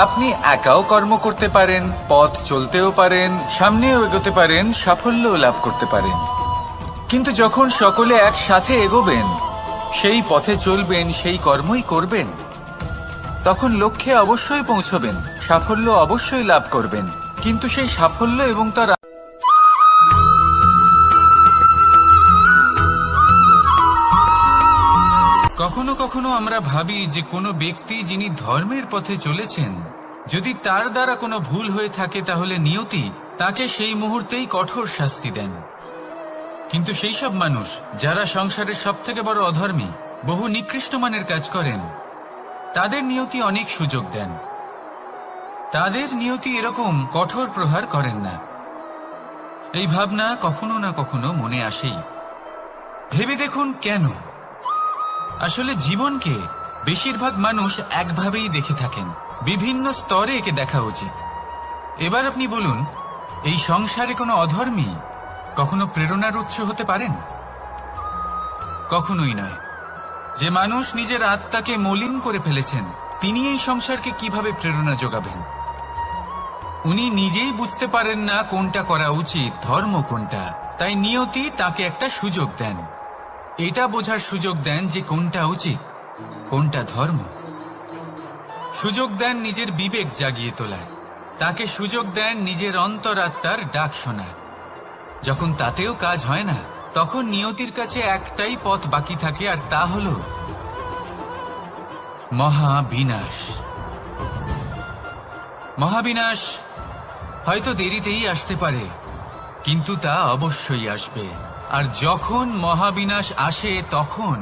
আপনি একাও কর্ম করতে পারেন, পথ চলতেও পারেন, সামনেও এগোতে পারেন, সাফল্যও লাভ করতে পারেন। কিন্তু যখন সকলে একসাথে এগোবেন, সেই পথে চলবেন, সেই কর্মই করবেন, তখন লক্ষ্যে অবশ্যই পৌঁছবেন, সাফল্য অবশ্যই লাভ করবেন। কিন্তু সেই সাফল্য এবং তার কখনো কখনো আমরা ভাবি যে কোনো ব্যক্তি যিনি ধর্মের পথে চলেছেন, যদি তার দ্বারা কোনো ভুল হয়ে থাকে, তাহলে নিয়তি তাকে সেই মুহূর্তেই কঠোর শাস্তি দেন। কিন্তু সেই সব মানুষ যারা সংসারের সব থেকে বড় অধর্মী, বহু নিকৃষ্ট মানের কাজ করেন, তাদের নিয়তি অনেক সুযোগ দেন। তাদের নিয়তি এরকম কঠোর প্রহার করেন না। এই ভাবনা কখনো না কখনো মনে আসেই। ভেবে দেখুন কেন? আসলে জীবনকে বেশিরভাগ মানুষ একভাবেই দেখে থাকেন, বিভিন্ন স্তরে একে দেখা উচিত। এবার আপনি বলুন, এই সংসারে কোনো অধর্মী কখনো প্রেরণার উৎস হতে পারেন? কখনোই নয়। যে মানুষ নিজের আত্মাকে মলিন করে ফেলেছেন, তিনি এই সংসারকে কিভাবে প্রেরণা যোগাবেন? উনি নিজেই বুঝতে পারেন না কোনটা করা উচিত, ধর্ম কোনটা। তাই নিয়তি তাকে একটা সুযোগ দেন, এটা বোঝার সুযোগ দেন যে কোনটা উচিত, কোনটা ধর্ম। সুযোগ দেন নিজের বিবেক জাগিয়ে তোলার, তাকে সুযোগ দেন নিজের অন্তরাত্মার ডাক শোনার। যখন তাতেও কাজ হয় না, তখন নিয়তির কাছে একটাই পথ বাকি থাকে, আর তা হল মহাবিনাশ। মহাবিনাশ হয়তো দেরিতেই আসতে পারে, কিন্তু তা অবশ্যই আসবে। আর যখন মহাবিনাশ আসে, তখন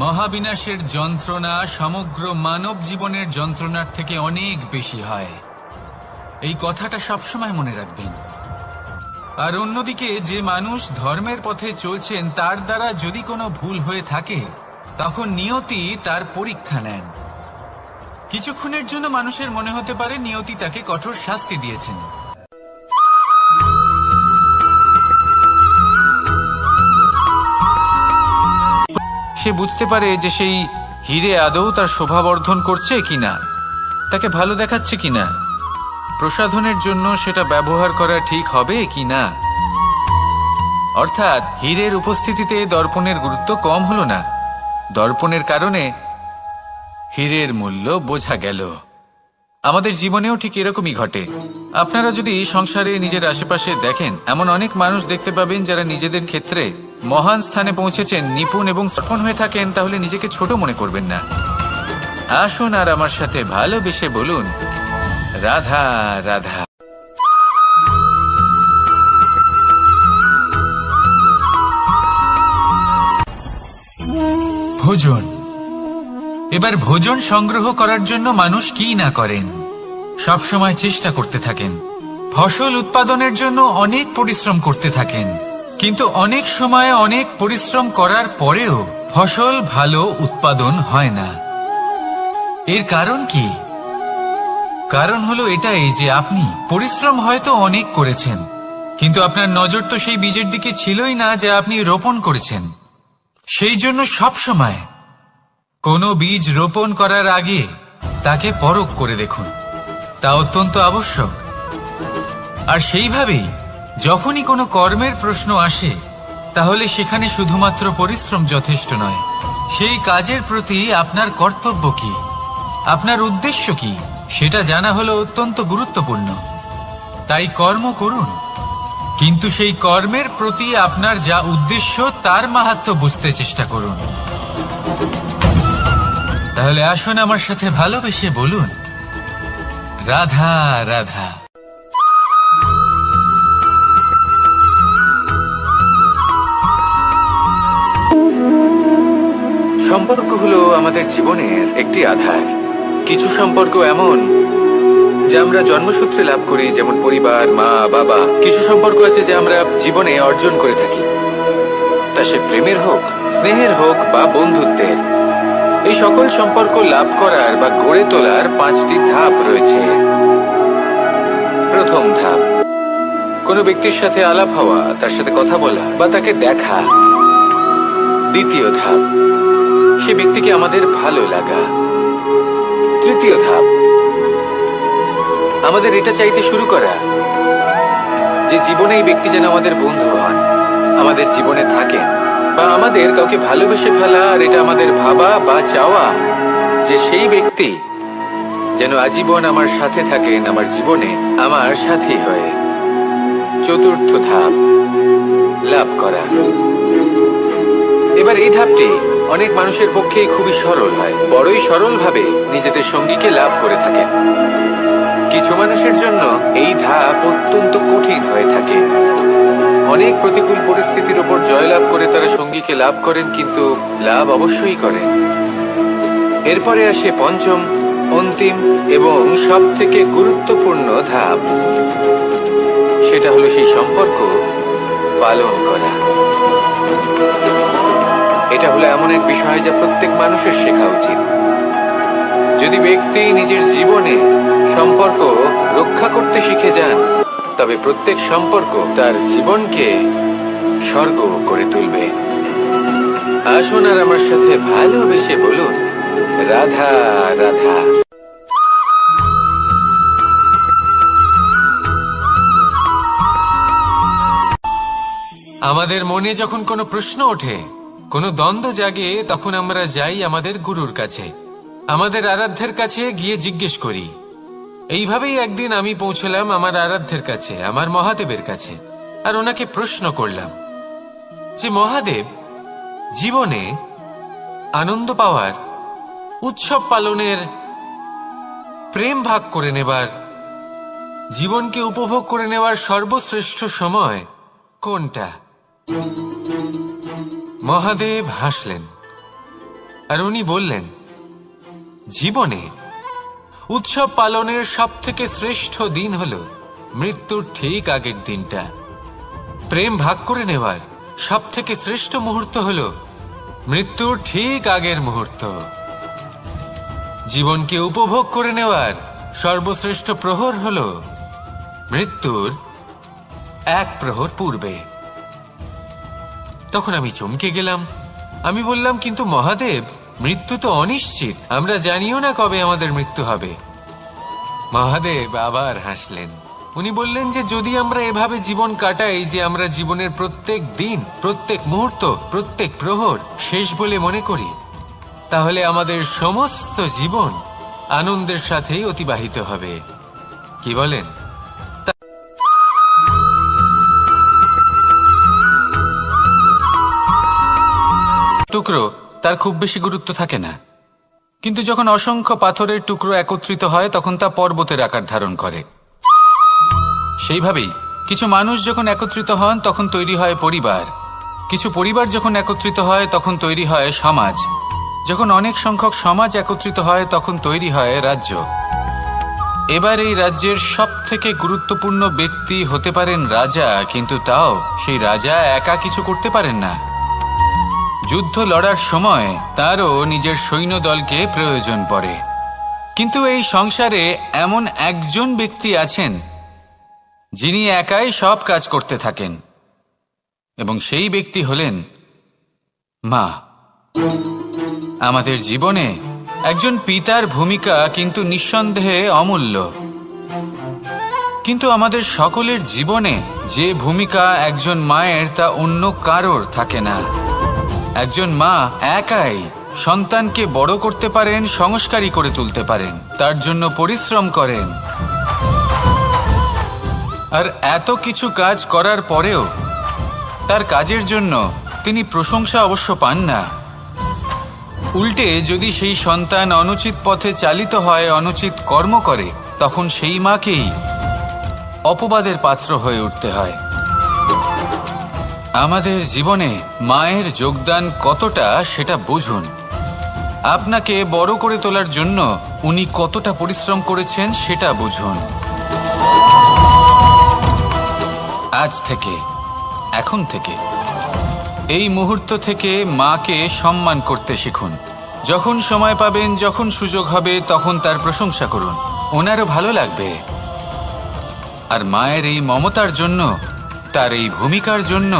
মহাবিনাশের যন্ত্রণা সমগ্র মানব জীবনের যন্ত্রণার থেকে অনেক বেশি হয়। এই কথাটা সবসময় মনে রাখবেন। আর অন্যদিকে যে মানুষ ধর্মের পথে চলছেন, তার দ্বারা যদি কোনো ভুল হয়ে থাকে, তখন নিয়তি তার পরীক্ষা নেন। কিছুক্ষণের জন্য মানুষের মনে হতে পারে নিয়তি তাকে কঠোর শাস্তি দিয়েছেন, সে বুঝতে পারে যে সেই হিরে আদৌ তার শোভাবর্ধন করছে কিনা, তাকে ভালো দেখাচ্ছে কিনা, প্রসাধনের জন্য সেটা ব্যবহার করা ঠিক হবে কিনা। অর্থাৎ হীরের উপস্থিতিতে দর্পণের গুরুত্ব কম হলো না, দর্পণের কারণে হীরের মূল্য বোঝা গেল। আমাদের জীবনেও ঠিক এরকমই ঘটে। আপনারা যদি সংসারে নিজের আশেপাশে দেখেন, এমন অনেক মানুষ দেখতে পাবেন যারা নিজেদের ক্ষেত্রে মহান স্থানে পৌঁছেছেন, নিপুণ এবং সফল হয়ে থাকেন, তাহলে নিজেকে ছোট মনে করবেন না। আসুন আর আমার সাথে ভালোবেসে বলুন, রাধা রাধা। ভোজন। এবার ভোজন সংগ্রহ করার জন্য মানুষ কি না করেন, সব সময় চেষ্টা করতে থাকেন। ফসল উৎপাদনের জন্য অনেক পরিশ্রম করতে থাকেন, কিন্তু অনেক সময় অনেক পরিশ্রম করার পরেও ফসল ভালো উৎপাদন হয় না। এর কারণ কি? কারণ হলো এটাই যে আপনি পরিশ্রম হয়তো অনেক করেছেন, কিন্তু আপনার নজর তো সেই বীজের দিকে ছিলই না যা আপনি রোপণ করেছেন। সেই জন্য সব সময় কোনো বীজ রোপণ করার আগে তাকে পরখ করে দেখুন, তা অত্যন্ত আবশ্যক। আর সেইভাবেই যখনই কোনো কর্মের প্রশ্ন আসে, তাহলে সেখানে শুধুমাত্র পরিশ্রম যথেষ্ট নয়, সেই কাজের প্রতি আপনার কর্তব্য কি, আপনার উদ্দেশ্য কি, সেটা জানা হলো অত্যন্ত গুরুত্বপূর্ণ। তাই কর্ম করুন, কিন্তু সেই কর্মের প্রতি আপনার যা উদ্দেশ্য তার মাহাত্ম্য বুঝতে চেষ্টা করুন। তাহলে আসুন আমার সাথে ভালোবেসে বলুন, রাধা রাধা। সম্পর্ক হলো আমাদের জীবনের একটি আধার। কিছু সম্পর্ক এমন যা আমরা জন্মসূত্রে লাভ করি, যেমন পরিবার, মা, বাবা। কিছু সম্পর্ক আছে যা আমরা জীবনে অর্জন করে থাকি, তা সে প্রেমের হোক, স্নেহের হোক বা বন্ধুত্বের। এই সকল সম্পর্ক লাভ করার বা গড়ে তোলার 5টি ধাপ রয়েছে। প্রথম ধাপ, কোনো ব্যক্তির সাথে আলাপ হওয়া, তার সাথে কথা বলা বা তাকে দেখা। দ্বিতীয় ধাপ, সে ব্যক্তিকে আমাদের ভালো লাগা। তৃতীয় ধাপ, আমাদের এটা চাইতে শুরু করা যে জীবনে এই ব্যক্তি যেন আমাদের বন্ধু হন, আমাদের জীবনে থাকেন, বা আমাদের কাউকে ভালোবেসে ফেলা। আর এটা আমাদের ভাবা বা চাওয়া যে সেই ব্যক্তি যেন আজীবন আমার সাথে থাকেন, আমার জীবনে আমার সাথী হয়ে। চতুর্থ ধাপ, লাভ করা। এবার এই ধাপটি অনেক মানুষের পক্ষেই খুবই সরল হয়, বড়ই সরলভাবে নিজেদের সঙ্গীকে লাভ করে থাকেন। কিছু মানুষের জন্য এই ধাপ অত্যন্ত কঠিন হয়ে থাকে। অনেক প্রতিকূল পরিস্থিতির উপর জয়লাভ করে তারা সঙ্গীকে লাভ করেন, কিন্তু লাভ অবশ্যই করেন। এরপরে আসে পঞ্চম, অন্তিম এবং সব থেকে গুরুত্বপূর্ণ ধাপ। সেটা হলো সেই সম্পর্ক পালন করা। এটা হলো এমন এক বিষয় যা প্রত্যেক মানুষের শেখা উচিত। যদি ব্যক্তি নিজের জীবনে সম্পর্ক রক্ষা করতে শিখে যান, তবে প্রত্যেক সম্পর্ক তার জীবনকে স্বর্গ করে তুলবে। আসুন আর আমার সাথে ভালোবেসে বলুন, রাধা রাধা। আমাদের মনে যখন কোনো প্রশ্ন ওঠে, কোনো দ্বন্দ্ব জাগে, তখন আমরা যাই আমাদের গুরুর কাছে, আমাদের আরাধ্যের কাছে গিয়ে জিজ্ঞেস করি। এইভাবেই একদিন আমি পৌঁছলাম আমার আরাধ্যের কাছে, আমার মহাদেবের কাছে, আর ওনাকে প্রশ্ন করলাম যে মহাদেব, জীবনে আনন্দ পাওয়ার, উৎসব পালনের, প্রেম ভাগ করে নেবার, জীবনকে উপভোগ করে নেওয়ার সর্বশ্রেষ্ঠ সময় কোনটা? মহাদেব হাসলেন আর উনি বললেন, জীবনে উৎসব পালনের সবথেকে শ্রেষ্ঠ দিন হল মৃত্যুর ঠিক আগের দিনটা। প্রেম ভাগ করে নেওয়ার সবথেকে শ্রেষ্ঠ মুহূর্ত হল মৃত্যুর ঠিক আগের মুহূর্ত। জীবনকে উপভোগ করে নেওয়ার সর্বশ্রেষ্ঠ প্রহর হল মৃত্যুর এক প্রহর পূর্বে। তখন আমি চমকে গেলাম। আমি বললাম, কিন্তু মহাদেব, মৃত্যু তো অনিশ্চিত, আমরা জানিও না কবে আমাদের মৃত্যু হবে। মহাদেব আবার হাসলেন। উনি বললেন যে যদি আমরা এভাবে জীবন কাটাই যে আমরা জীবনের প্রত্যেক দিন, প্রত্যেক মুহূর্ত, প্রত্যেক প্রহর শেষ বলে মনে করি, তাহলে আমাদের সমস্ত জীবন আনন্দের সাথেই অতিবাহিত হবে। কি বলেন? টুকরো তার খুব বেশি গুরুত্ব থাকে না, কিন্তু যখন অসংখ্য পাথরের টুকরো একত্রিত হয় তখন তা পর্বতের আকার ধারণ করে। সেইভাবেই কিছু মানুষ যখন একত্রিত হন তখন তৈরি হয় পরিবার, কিছু পরিবার যখন একত্রিত হয় তখন তৈরি হয় সমাজ, যখন অনেক সংখ্যক সমাজ একত্রিত হয় তখন তৈরি হয় রাজ্য। এবার এই রাজ্যের সবথেকে গুরুত্বপূর্ণ ব্যক্তি হতে পারেন রাজা, কিন্তু তাও সেই রাজা একা কিছু করতে পারেন না। যুদ্ধ লড়ার সময় তারও নিজের সৈন্যদলকে প্রয়োজন পড়ে। কিন্তু এই সংসারে এমন একজন ব্যক্তি আছেন যিনি একাই সব কাজ করতে থাকেন, এবং সেই ব্যক্তি হলেন মা। আমাদের জীবনে একজন পিতার ভূমিকা কিন্তু নিঃসন্দেহে অমূল্য, কিন্তু আমাদের সকলের জীবনে যে ভূমিকা একজন মায়ের তা অন্য কারোর থাকে না। একজন মা একাই সন্তানকে বড় করতে পারেন, সংস্কারী করে তুলতে পারেন, তার জন্য পরিশ্রম করেন, আর এত কিছু কাজ করার পরেও তার কাজের জন্য তিনি প্রশংসা অবশ্য পান না। উল্টে যদি সেই সন্তান অনুচিত পথে চালিত হয়, অনুচিত কর্ম করে, তখন সেই মাকেই অপবাদের পাত্র হয়ে উঠতে হয়। আমাদের জীবনে মায়ের যোগদান কতটা সেটা বুঝুন। আপনাকে বড় করে তোলার জন্য উনি কতটা পরিশ্রম করেছেন সেটা বুঝুন। আজ থেকে, এখন থেকে, এই মুহূর্ত থেকে মাকে সম্মান করতে শিখুন। যখন সময় পাবেন, যখন সুযোগ হবে, তখন তার প্রশংসা করুন, ওনারও ভালো লাগবে। আর মায়ের এই মমতার জন্য, তার এই ভূমিকার জন্য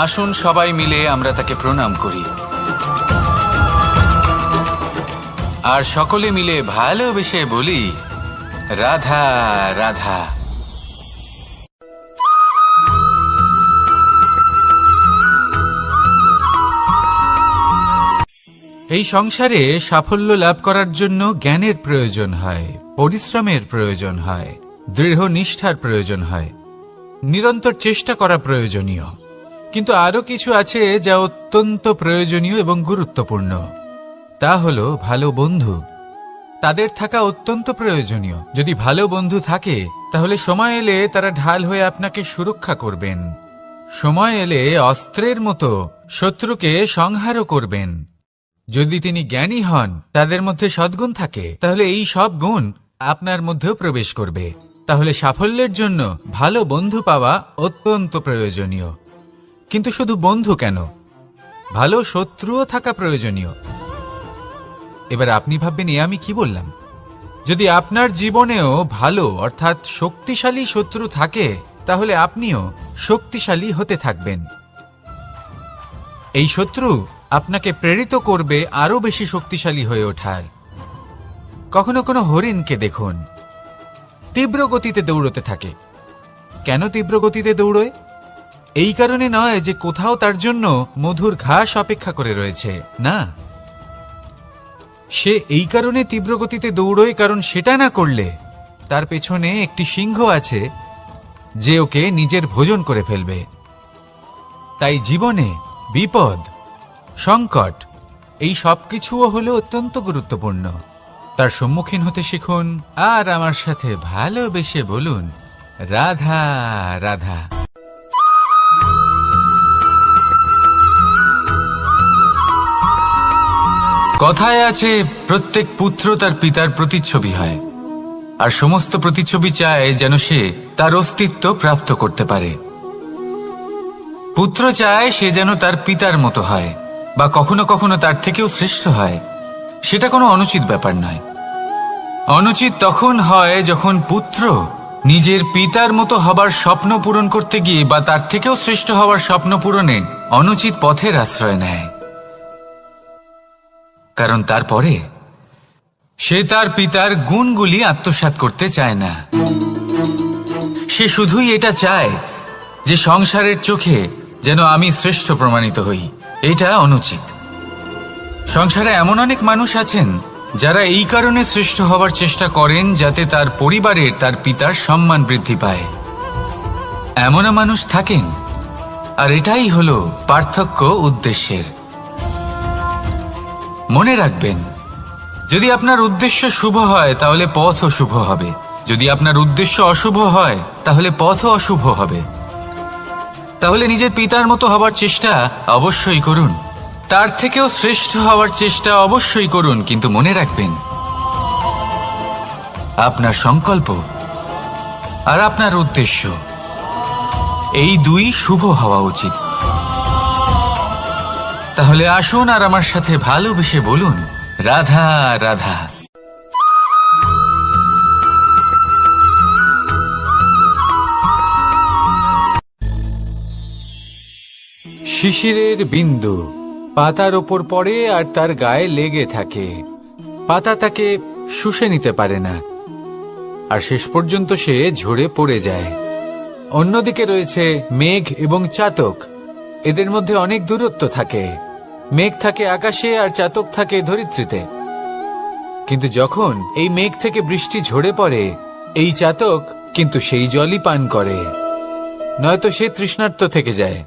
আসুন সবাই মিলে আমরা তাকে প্রণাম করি, আর সকলে মিলে ভালোবেসে বলি, রাধা রাধা। এই সংসারে সাফল্য লাভ করার জন্য জ্ঞানের প্রয়োজন হয়, পরিশ্রমের প্রয়োজন হয়, দৃঢ় নিষ্ঠার প্রয়োজন হয়, নিরন্তর চেষ্টা করা প্রয়োজনীয়। কিন্তু আরো কিছু আছে যা অত্যন্ত প্রয়োজনীয় এবং গুরুত্বপূর্ণ। তা হলো ভালো বন্ধু। তাদের থাকা অত্যন্ত প্রয়োজনীয়। যদি ভালো বন্ধু থাকে তাহলে সময় এলে তারা ঢাল হয়ে আপনাকে সুরক্ষা করবেন। সময় এলে অস্ত্রের মতো শত্রুকে সংহারও করবেন। যদি তিনি জ্ঞানী হন, তাদের মধ্যে সদ্গুণ থাকে, তাহলে এই সব গুণ আপনার মধ্যেও প্রবেশ করবে। তাহলে সাফল্যের জন্য ভালো বন্ধু পাওয়া অত্যন্ত প্রয়োজনীয়। কিন্তু শুধু বন্ধু কেন, ভালো শত্রুও থাকা প্রয়োজনীয়। এবার আপনি ভাববেন, এ আমি কি বললাম? যদি আপনার জীবনেও ভালো অর্থাৎ শক্তিশালী শত্রু থাকে, তাহলে আপনিও শক্তিশালী হতে থাকবেন। এই শত্রু আপনাকে প্রেরিত করবে আরো বেশি শক্তিশালী হয়ে ওঠার। কখনো কোনো হরিণকে দেখুন, তীব্র গতিতে দৌড়তে থাকে। কেন তীব্র গতিতে দৌড়য়? এই কারণে নয় যে কোথাও তার জন্য মধুর ঘাস অপেক্ষা করে রয়েছে, না। সে এই কারণে তীব্র গতিতে দৌড়য় কারণ সেটা না করলে তার পেছনে একটি সিংহ আছে যে ওকে নিজের ভোজন করে ফেলবে। তাই জীবনে বিপদ, সংকট এই সবকিছুও হলো অত্যন্ত গুরুত্বপূর্ণ। তার সম্মুখীন হতে শিখুন আর আমার সাথে ভালোবেসে বলুন, রাধা রাধা। কথায় আছে, প্রত্যেক পুত্র তার পিতার প্রতিচ্ছবি হয়, আর সমস্ত প্রতিচ্ছবি চায় যেন সে তার অস্তিত্ব প্রাপ্ত করতে পারে। পুত্র চায় সে যেন তার পিতার মতো হয়, বা কখনো কখনো তার থেকেও শ্রেষ্ঠ হয়। সেটা কোনো অনুচিত ব্যাপার নয়। অনুচিত তখন হয় যখন পুত্র নিজের পিতার মতো হবার স্বপ্ন পূরণ করতে গিয়ে বা তার থেকেও শ্রেষ্ঠ হওয়ার স্বপ্ন পূরণে অনুচিত পথের আশ্রয় নেয়। কারণ তারপরে সে তার পিতার গুণগুলি আত্মসাৎ করতে চায় না। সে শুধুই এটা চায় যে সংসারের চোখে যেন আমি শ্রেষ্ঠ প্রমাণিত হই। এটা অনুচিত। সংসারে এমন অনেক মানুষ আছেন যারা এই কারণে শ্রেষ্ঠ হবার চেষ্টা করেন যাতে তার পরিবারের তার পিতার সম্মান বৃদ্ধি পায়। এমনও মানুষ থাকেন, আর এটাই হলো পার্থক্য উদ্দেশ্যের। মনে রাখবেন, যদি আপনার উদ্দেশ্য শুভ হয় তাহলে পথও শুভ হবে, যদি আপনার উদ্দেশ্য অশুভ হয় তাহলে পথও অশুভ হবে। তাহলে নিজের পিতার মতো হবার চেষ্টা অবশ্যই করুন, তার থেকেও শ্রেষ্ঠ হওয়ার চেষ্টা অবশ্যই করুন, কিন্তু মনে রাখবেন আপনার সংকল্প আর আপনার উদ্দেশ্য এই দুই শুভ হওয়া উচিত। তাহলে আসুন আর আমার সাথে ভালোবেসে বলুন, রাধা রাধা। শিশিরের বিন্দু পাতার ওপর পড়ে আর তার গায়ে লেগে থাকে। পাতা তাকে শুষে নিতে পারে না, আর শেষ পর্যন্ত সে ঝরে পড়ে যায়। অন্যদিকে রয়েছে মেঘ এবং চাতক। এদের মধ্যে অনেক দূরত্ব থাকে। মেঘ থাকে আকাশে আর চাতক থাকে ধরিত্রীতে। কিন্তু যখন এই মেঘ থেকে বৃষ্টি ঝরে পড়ে, এই চাতক কিন্তু সেই জলই পান করে, নয়তো সে তৃষ্ণার্ত থেকে যায়।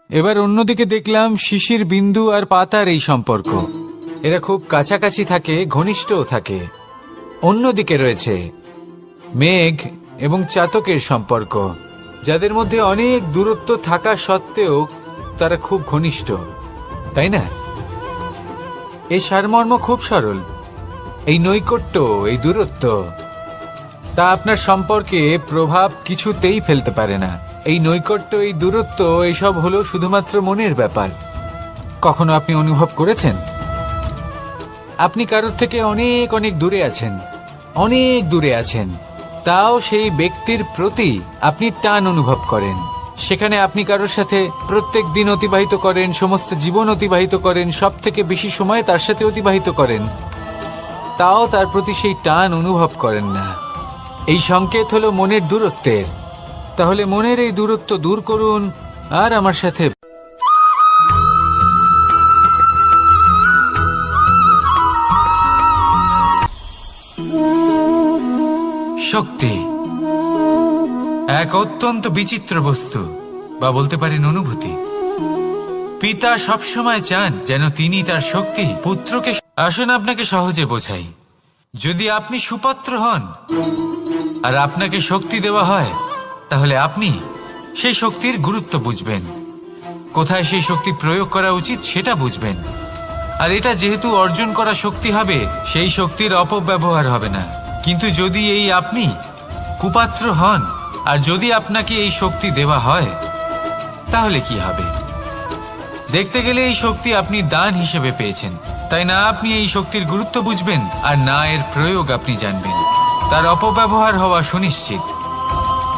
এবার অন্যদিকে দেখলাম শিশির বিন্দু আর পাতার এই সম্পর্ক। এরা খুব কাছাকাছি থাকে, ঘনিষ্ঠও থাকে। অন্যদিকে রয়েছে মেঘ এবং চাতকের সম্পর্ক, যাদের মধ্যে অনেক দূরত্ব থাকা সত্ত্বেও তারা খুব ঘনিষ্ঠ, তাই না? এই সারমর্ম খুব সরল। এই নৈকট্য, এই দূরত্ব, তা আপনার সম্পর্কে প্রভাব কিছুতেই ফেলতে পারে না। এই নৈকট্য, এই দূরত্ব, এইসব হলো শুধুমাত্র মনের ব্যাপার। কখনো আপনি অনুভব করেছেন আপনি কারোর থেকে অনেক অনেক দূরে আছেন, অনেক দূরে আছেন, তাও সেই ব্যক্তির প্রতি আপনি টান অনুভব করেন। সেখানে আপনি কারোর সাথে প্রত্যেক দিন অতিবাহিত করেন, সমস্ত জীবন অতিবাহিত করেন, সব থেকে বেশি সময় তার সাথে অতিবাহিত করেন, তাও তার প্রতি সেই টান অনুভব করেন না। এই সংকেত হলো মনের দূরত্বের। তাহলে মনের এই দূরত্ব দূর করুন আর আমার সাথে শক্তি এক অত্যন্ত বিচিত্র বস্তু, বা বলতে পারেন অনুভূতি। পিতা সবসময় চান যেন তিনি তার শক্তি পুত্রকে। আসুন আপনাকে সহজে বোঝাই। যদি আপনি সুপাত্র হন আর আপনাকে শক্তি দেওয়া হয়, তাহলে আপনি সেই শক্তির গুরুত্ব বুঝবেন, কোথায় সেই শক্তি প্রয়োগ করা উচিত সেটা বুঝবেন। আর এটা যেহেতু অর্জন করা শক্তি হবে, সেই শক্তির অপব্যবহার হবে না। কিন্তু যদি এই আপনি কুপাত্র হন আর যদি আপনাকে এই শক্তি দেওয়া হয়, তাহলে কি হবে? দেখতে গেলে এই শক্তি আপনি দান হিসেবে পেয়েছেন, তাই না আপনি এই শক্তির গুরুত্ব বুঝবেন আর না এর প্রয়োগ আপনি জানবেন। তার অপব্যবহার হওয়া সুনিশ্চিত।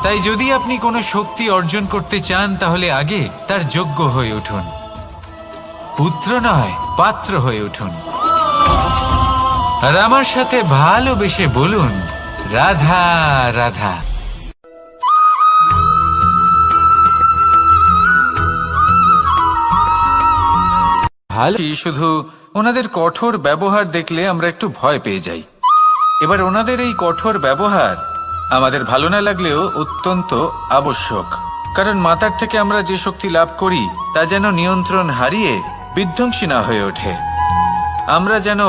তাই যদি আপনি কোনো শক্তি অর্জন করতে চান, তাহলে আগে তার যোগ্য হয়ে উঠুন। পুত্র নয়, পাত্র হয়ে উঠুন। আর আমার সাথে ভালোবেসে বলুন, রাধা রাধা। ভালো, শুধু ওনাদের কঠোর ব্যবহার দেখলে আমরা একটু ভয় পেয়ে যাই। এবার ওনাদের এই কঠোর ব্যবহার আমাদের ভালো না লাগলেও অত্যন্ত আবশ্যক, কারণ মাতার থেকে আমরা যে শক্তি লাভ করি তা যেন নিয়ন্ত্রণ হারিয়ে বিধ্বংসী না হয়ে ওঠে, আমরা যেন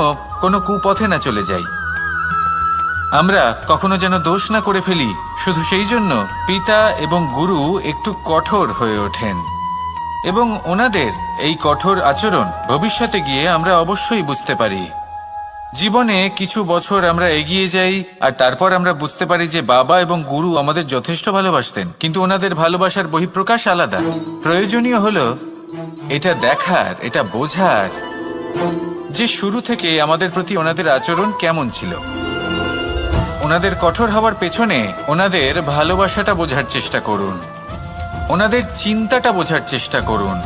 কোনো কুপথে না চলে যাই, আমরা কখনো যেন দোষ না করে ফেলি। শুধু সেই জন্য পিতা এবং গুরু একটু কঠোর হয়ে ওঠেন, এবং ওনাদের এই কঠোর আচরণ ভবিষ্যতে গিয়ে আমরা অবশ্যই বুঝতে পারি। জীবনে কিছু বছর আমরা এগিয়ে যাই আর তারপর আমরা বুঝতে পারি যে বাবা এবং গুরু আমাদের যথেষ্ট ভালোবাসতেন, কিন্তু ওনাদের ভালোবাসার বহিঃপ্রকাশ আলাদা। প্রয়োজনীয় হলো এটা দেখার, এটা বোঝার যে শুরু থেকে আমাদের প্রতি ওনাদের আচরণ কেমন ছিল। ওনাদের কঠোর হওয়ার পেছনে ওনাদের ভালোবাসাটা বোঝার চেষ্টা করুন, ওনাদের চিন্তাটা বোঝার চেষ্টা করুন,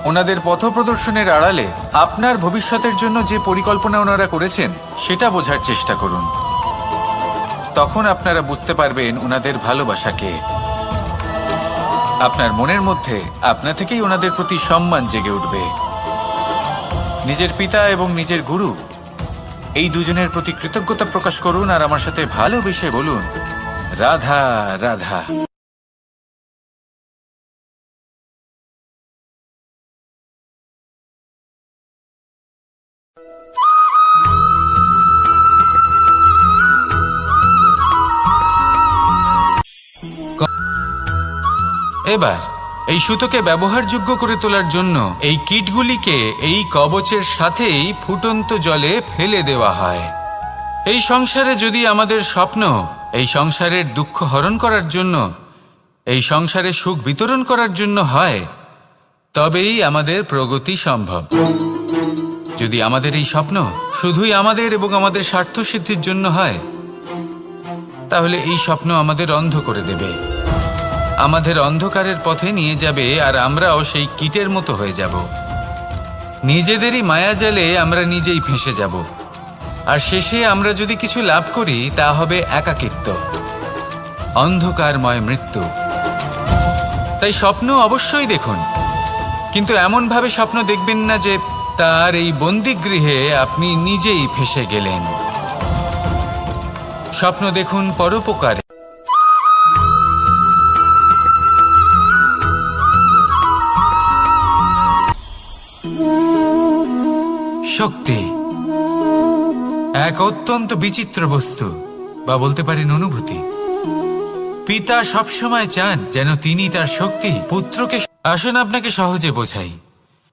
ওনাদের পথপ্রদর্শনের আড়ালে আপনার ভবিষ্যতের জন্য যে পরিকল্পনা ওনারা করেছেন সেটা বোঝার চেষ্টা করুন। তখন আপনারা বুঝতে পারবেন ওনাদের ভালোবাসাকে। আপনার মনের মধ্যে আপনা থেকেই ওনাদের প্রতি সম্মান জেগে উঠবে। নিজের পিতা এবং নিজের গুরু এই দুজনের প্রতি কৃতজ্ঞতা প্রকাশ করুন আর আমার সাথে ভালোবেসে বলুন, রাধা রাধা। এবার এই সুতোকে ব্যবহারযোগ্য করে তোলার জন্য এই কিটগুলিকে এই কবচের সাথেই ফুটন্ত জলে ফেলে দেওয়া হয়। এই সংসারে যদি আমাদের স্বপ্ন এই সংসারের দুঃখ হরণ করার জন্য, এই সংসারে সুখ বিতরণ করার জন্য হয়, তবেই আমাদের প্রগতি সম্ভব। যদি আমাদের এই স্বপ্ন শুধুই আমাদের এবং আমাদের স্বার্থ সিদ্ধির জন্য হয়, তাহলে এই স্বপ্ন আমাদের অন্ধ করে দেবে, আমাদের অন্ধকারের পথে নিয়ে যাবে, আর আমরাও সেই কীটের মতো হয়ে যাব। নিজেদেরই মায়াজালে আমরা নিজেই ফেঁসে যাব, আর শেষে আমরা যদি কিছু লাভ করি তা হবে একাকিত্ব, অন্ধকারময় মৃত্যু। তাই স্বপ্ন অবশ্যই দেখুন, কিন্তু এমনভাবে স্বপ্ন দেখবেন না যে তার এই বন্দিগৃহে আপনি নিজেই ফেঁসে গেলেন। স্বপ্ন দেখুন পরোপকারে। শক্তি এক অত্যন্ত বিচিত্র বস্তু, বা বলতে পারেন অনুভূতি। পিতা সবসময় চান যেন তিনি তার শক্তি পুত্রকে। আসুন আপনাকে সহজে বোঝাই।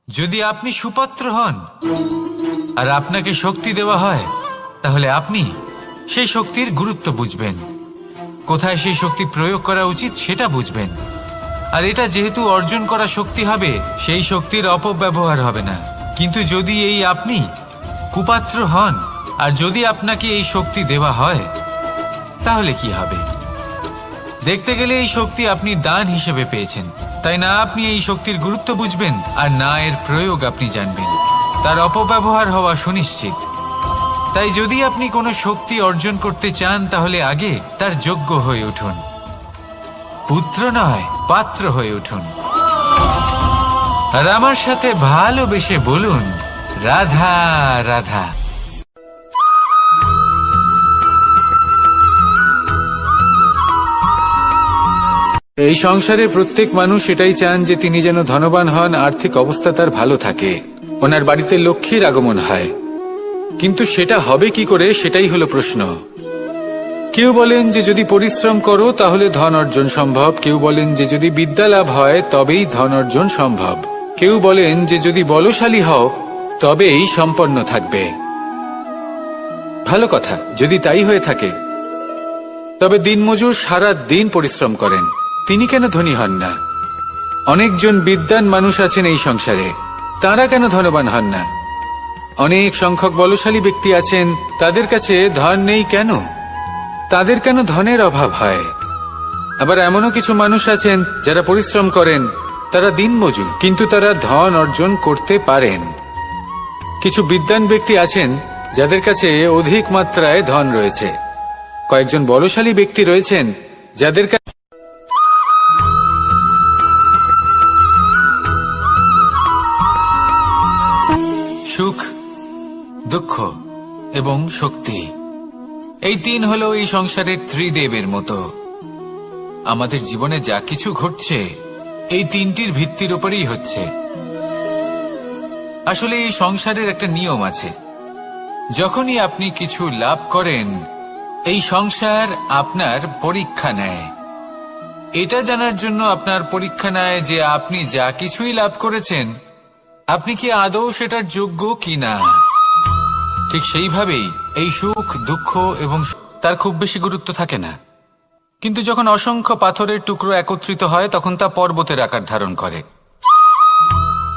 যদি আপনি সুপাত্র হন আর আপনাকে শক্তি দেওয়া হয়, তাহলে আপনি সেই শক্তির গুরুত্ব বুঝবেন, কোথায় সেই শক্তি প্রয়োগ করা উচিত সেটা বুঝবেন। আর এটা যেহেতু অর্জন করা শক্তি হবে, সেই শক্তির অপব্যবহার হবে না। কিন্তু যদি এই আপনি কুপাত্র হন আর যদি আপনাকে এই শক্তি দেওয়া হয়, তাহলে কি হবে? দেখতে গেলে এই শক্তি আপনি দান হিসেবে পেয়েছেন, তাই না আপনি এই শক্তির গুরুত্ব বুঝবেন আর না এর প্রয়োগ আপনি জানবেন। তার অপব্যবহার হওয়া সুনিশ্চিত। তাই যদি আপনি কোনো শক্তি অর্জন করতে চান, তাহলে আগে তার যোগ্য হয়ে উঠুন, পুত্র নয় পাত্র হয়ে উঠুন। আর আমার সাথে ভালোবেসে বলুন, রাধা রাধা। এই সংসারে প্রত্যেক মানুষ এটাই চান যে তিনি যেন ধনবান হন, আর্থিক অবস্থা তার ভালো থাকে, ওনার বাড়িতে লক্ষ্মীর আগমন হয়। কিন্তু সেটা হবে কি করে, সেটাই হলো প্রশ্ন। কেউ বলেন যে যদি পরিশ্রম করো তাহলে ধন অর্জন সম্ভব, কেউ বলেন যে যদি বিদ্যা লাভ হয় তবেই ধন অর্জন সম্ভব, কেউ বলেন যে যদি বলশালী হও তবেই সম্পন্ন থাকবে। ভালো কথা, যদি তাই হয়ে থাকে, তবে দিনমজুর সারা দিন পরিশ্রম করেন, তিনি কেন ধনী হন না? অনেকজন বিদ্বান মানুষ আছেন এই সংসারে, তারা কেন ধনবান হন না? অনেক সংখ্যক বলশালী ব্যক্তি আছেন, তাদের কাছে ধন নেই কেন? তাদের কেন ধনের অভাব হয়? আবার এমনও কিছু মানুষ আছেন যারা পরিশ্রম করেন, তারা দিনমজুর, কিন্তু তারা ধন অর্জন করতে পারেন। কিছু বিদ্বান ব্যক্তি আছেন যাদের কাছে অধিক মাত্রায় ধন রয়েছে, কয়েকজন বলশালী ব্যক্তি রয়েছেন যাদের কাছে দুঃখ এবং শক্তি। এই তিন হলো এই সংসারের ত্রিদেবের মতো। আমাদের জীবনে যা কিছু ঘটছে এই তিনটির ভিত্তির উপরেই হচ্ছে। আসলে এই সংসারের একটা নিয়ম আছে, যখনই আপনি কিছু লাভ করেন এই সংসার আপনার পরীক্ষা নেয়। এটা জানার জন্য আপনার পরীক্ষা নেয় যে আপনি যা কিছুই লাভ করেছেন আপনি কি আদৌ সেটার যোগ্য কিনা। ঠিক সেইভাবেই এই সুখ, দুঃখ এবং তার খুব বেশি গুরুত্ব থাকে না, কিন্তু যখন অসংখ্য পাথরের টুকরো একত্রিত হয় তখন তা পর্বতের আকার ধারণ করে।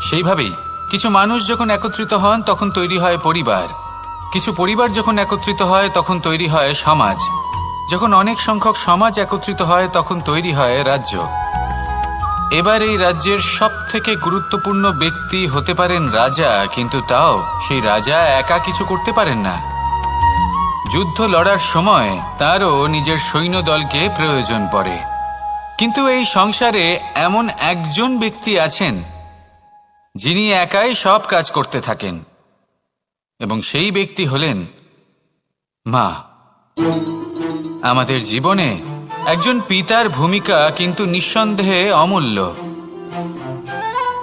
সেইভাবেই কিছু মানুষ যখন একত্রিত হন তখন তৈরি হয় পরিবার, কিছু পরিবার যখন একত্রিত হয় তখন তৈরি হয় সমাজ, যখন অনেক সংখ্যক সমাজ একত্রিত হয় তখন তৈরি হয় রাজ্য। এবার এই রাজ্যের সবথেকে গুরুত্বপূর্ণ ব্যক্তি হতে পারেন রাজা, কিন্তু তাও সেই রাজা একা কিছু করতে পারেন না। যুদ্ধ লড়ার সময় তারও নিজের সৈন্যদলকে প্রয়োজন পড়ে। কিন্তু এই সংসারে এমন একজন ব্যক্তি আছেন যিনি একাই সব কাজ করতে থাকেন, এবং সেই ব্যক্তি হলেন মা। আমাদের জীবনে একজন পিতার ভূমিকা কিন্তু নিঃসন্দেহে অমূল্য,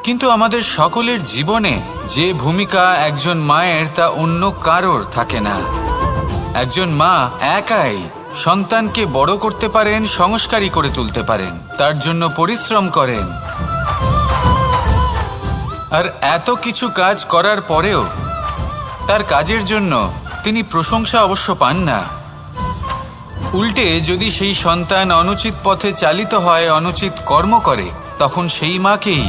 কিন্তু আমাদের সকলের জীবনে যে ভূমিকা একজন মায়ের তা অন্য কারোর থাকে না। একজন মা একাই সন্তানকে বড় করতে পারেন, সংস্কারী করে তুলতে পারেন, তার জন্য পরিশ্রম করেন। আর এত কিছু কাজ করার পরেও তার কাজের জন্য তিনি প্রশংসা অবশ্য পান না। উল্টে যদি সেই সন্তান অনুচিত পথে চালিত হয়, অনুচিত কর্ম করে, তখন সেই মাকেই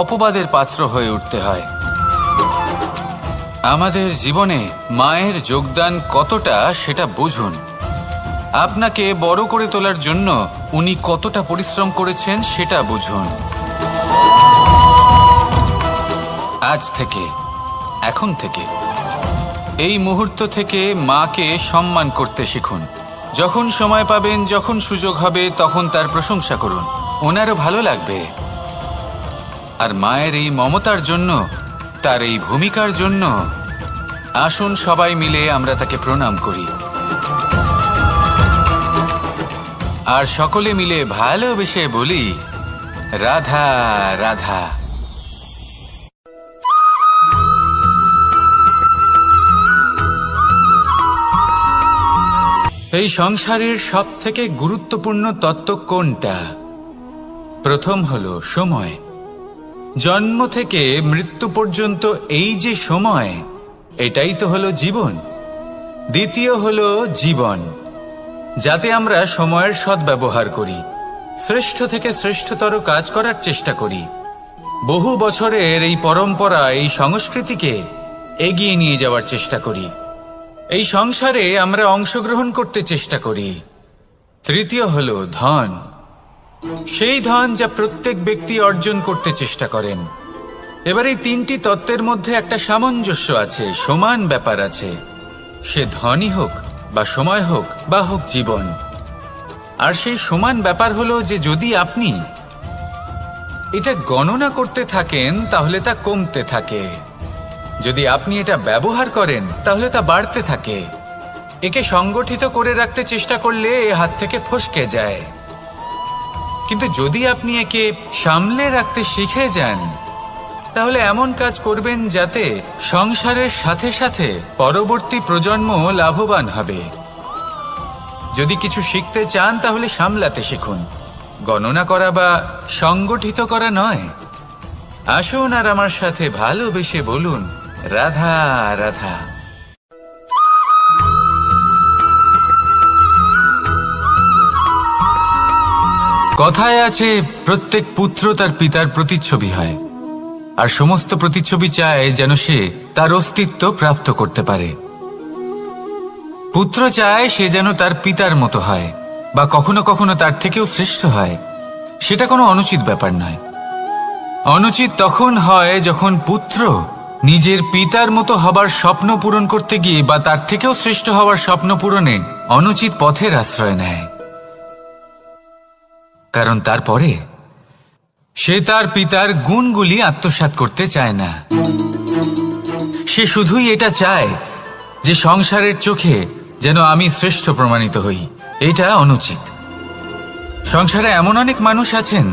অপবাদের পাত্র হয়ে উঠতে হয়। আমাদের জীবনে মায়ের যোগদান কতটা সেটা বুঝুন। আপনাকে বড় করে তোলার জন্য উনি কতটা পরিশ্রম করেছেন সেটা বুঝুন। আজ থেকে, এখন থেকে, এই মুহূর্ত থেকে মাকে সম্মান করতে শিখুন। যখন সময় পাবেন, যখন সুযোগ হবে, তখন তার প্রশংসা করুন, ওনারও ভালো লাগবে। আর মায়ের এই মমতার জন্য, তার এই ভূমিকার জন্য আসুন সবাই মিলে আমরা তাকে প্রণাম করি, আর সকলে মিলে ভালোবেসে বলি রাধা রাধা। এই সংসারের সবথেকে গুরুত্বপূর্ণ তত্ত্ব কোনটা? প্রথম হলো সময়। জন্ম থেকে মৃত্যু পর্যন্ত এই যে সময়, এটাই তো হলো জীবন। দ্বিতীয় হলো জীবন, যাতে আমরা সময়ের সদ্ব্যবহার করি, শ্রেষ্ঠ থেকে শ্রেষ্ঠতর কাজ করার চেষ্টা করি। বহু বছরের এই পরম্পরা, এই সংস্কৃতিকে এগিয়ে নিয়ে যাওয়ার চেষ্টা করি। এই সংসারে আমরা অংশগ্রহণ করতে চেষ্টা করি। তৃতীয় হলো ধন, সেই ধন যা প্রত্যেক ব্যক্তি অর্জন করতে চেষ্টা করেন। এবার এই তিনটি তত্ত্বের মধ্যে একটা সামঞ্জস্য আছে, সমান ব্যাপার আছে, সে ধনই হোক বা সময় হোক বা হোক জীবন। আর সেই সমান ব্যাপার হলো যে যদি আপনি এটা গণনা করতে থাকেন তাহলে তা কমতে থাকে, যদি আপনি এটা ব্যবহার করেন তাহলে তা বাড়তে থাকে। একে সংগঠিত করে রাখতে চেষ্টা করলে এ হাত থেকে ফসকে যায়, কিন্তু যদি আপনি একে সামলে রাখতে শিখে যান তাহলে এমন কাজ করবেন যাতে সংসারের সাথে সাথে পরবর্তী প্রজন্ম লাভবান হবে। যদি কিছু শিখতে চান তাহলে সামলাতে শিখুন, গণনা করা বা সংগঠিত করা নয়। আসুন আর আমার সাথে ভালোবেসে বলুন রাধা রাধা। কথায় আছে প্রত্যেক পুত্র তার পিতার প্রতিচ্ছবি হয়, আর সমস্ত প্রতিচ্ছবি চায় যেন সে তার অস্তিত্ব প্রাপ্ত করতে পারে। পুত্র চায় সে যেন তার পিতার মতো হয় বা কখনো কখনো তার থেকেও শ্রেষ্ঠ হয়। সেটা কোনো অনুচিত ব্যাপার নয়। অনুচিত তখন হয় যখন পুত্র নিজের পিতার মতো হবার স্বপ্ন পূরণ করতে গিয়ে বা তার থেকেও শ্রেষ্ঠ হওয়ার স্বপ্ন পূরণে অনুচিত পথের আশ্রয় নেয়, কারণ তারপরে সে তার পিতার গুণগুলি আত্মসাৎ করতে চায় না। সে শুধুই এটা চায় যে সংসারের চোখে যেন আমি শ্রেষ্ঠ প্রমাণিত হই। এটা অনুচিত। সংসারে এমন অনেক মানুষ আছেন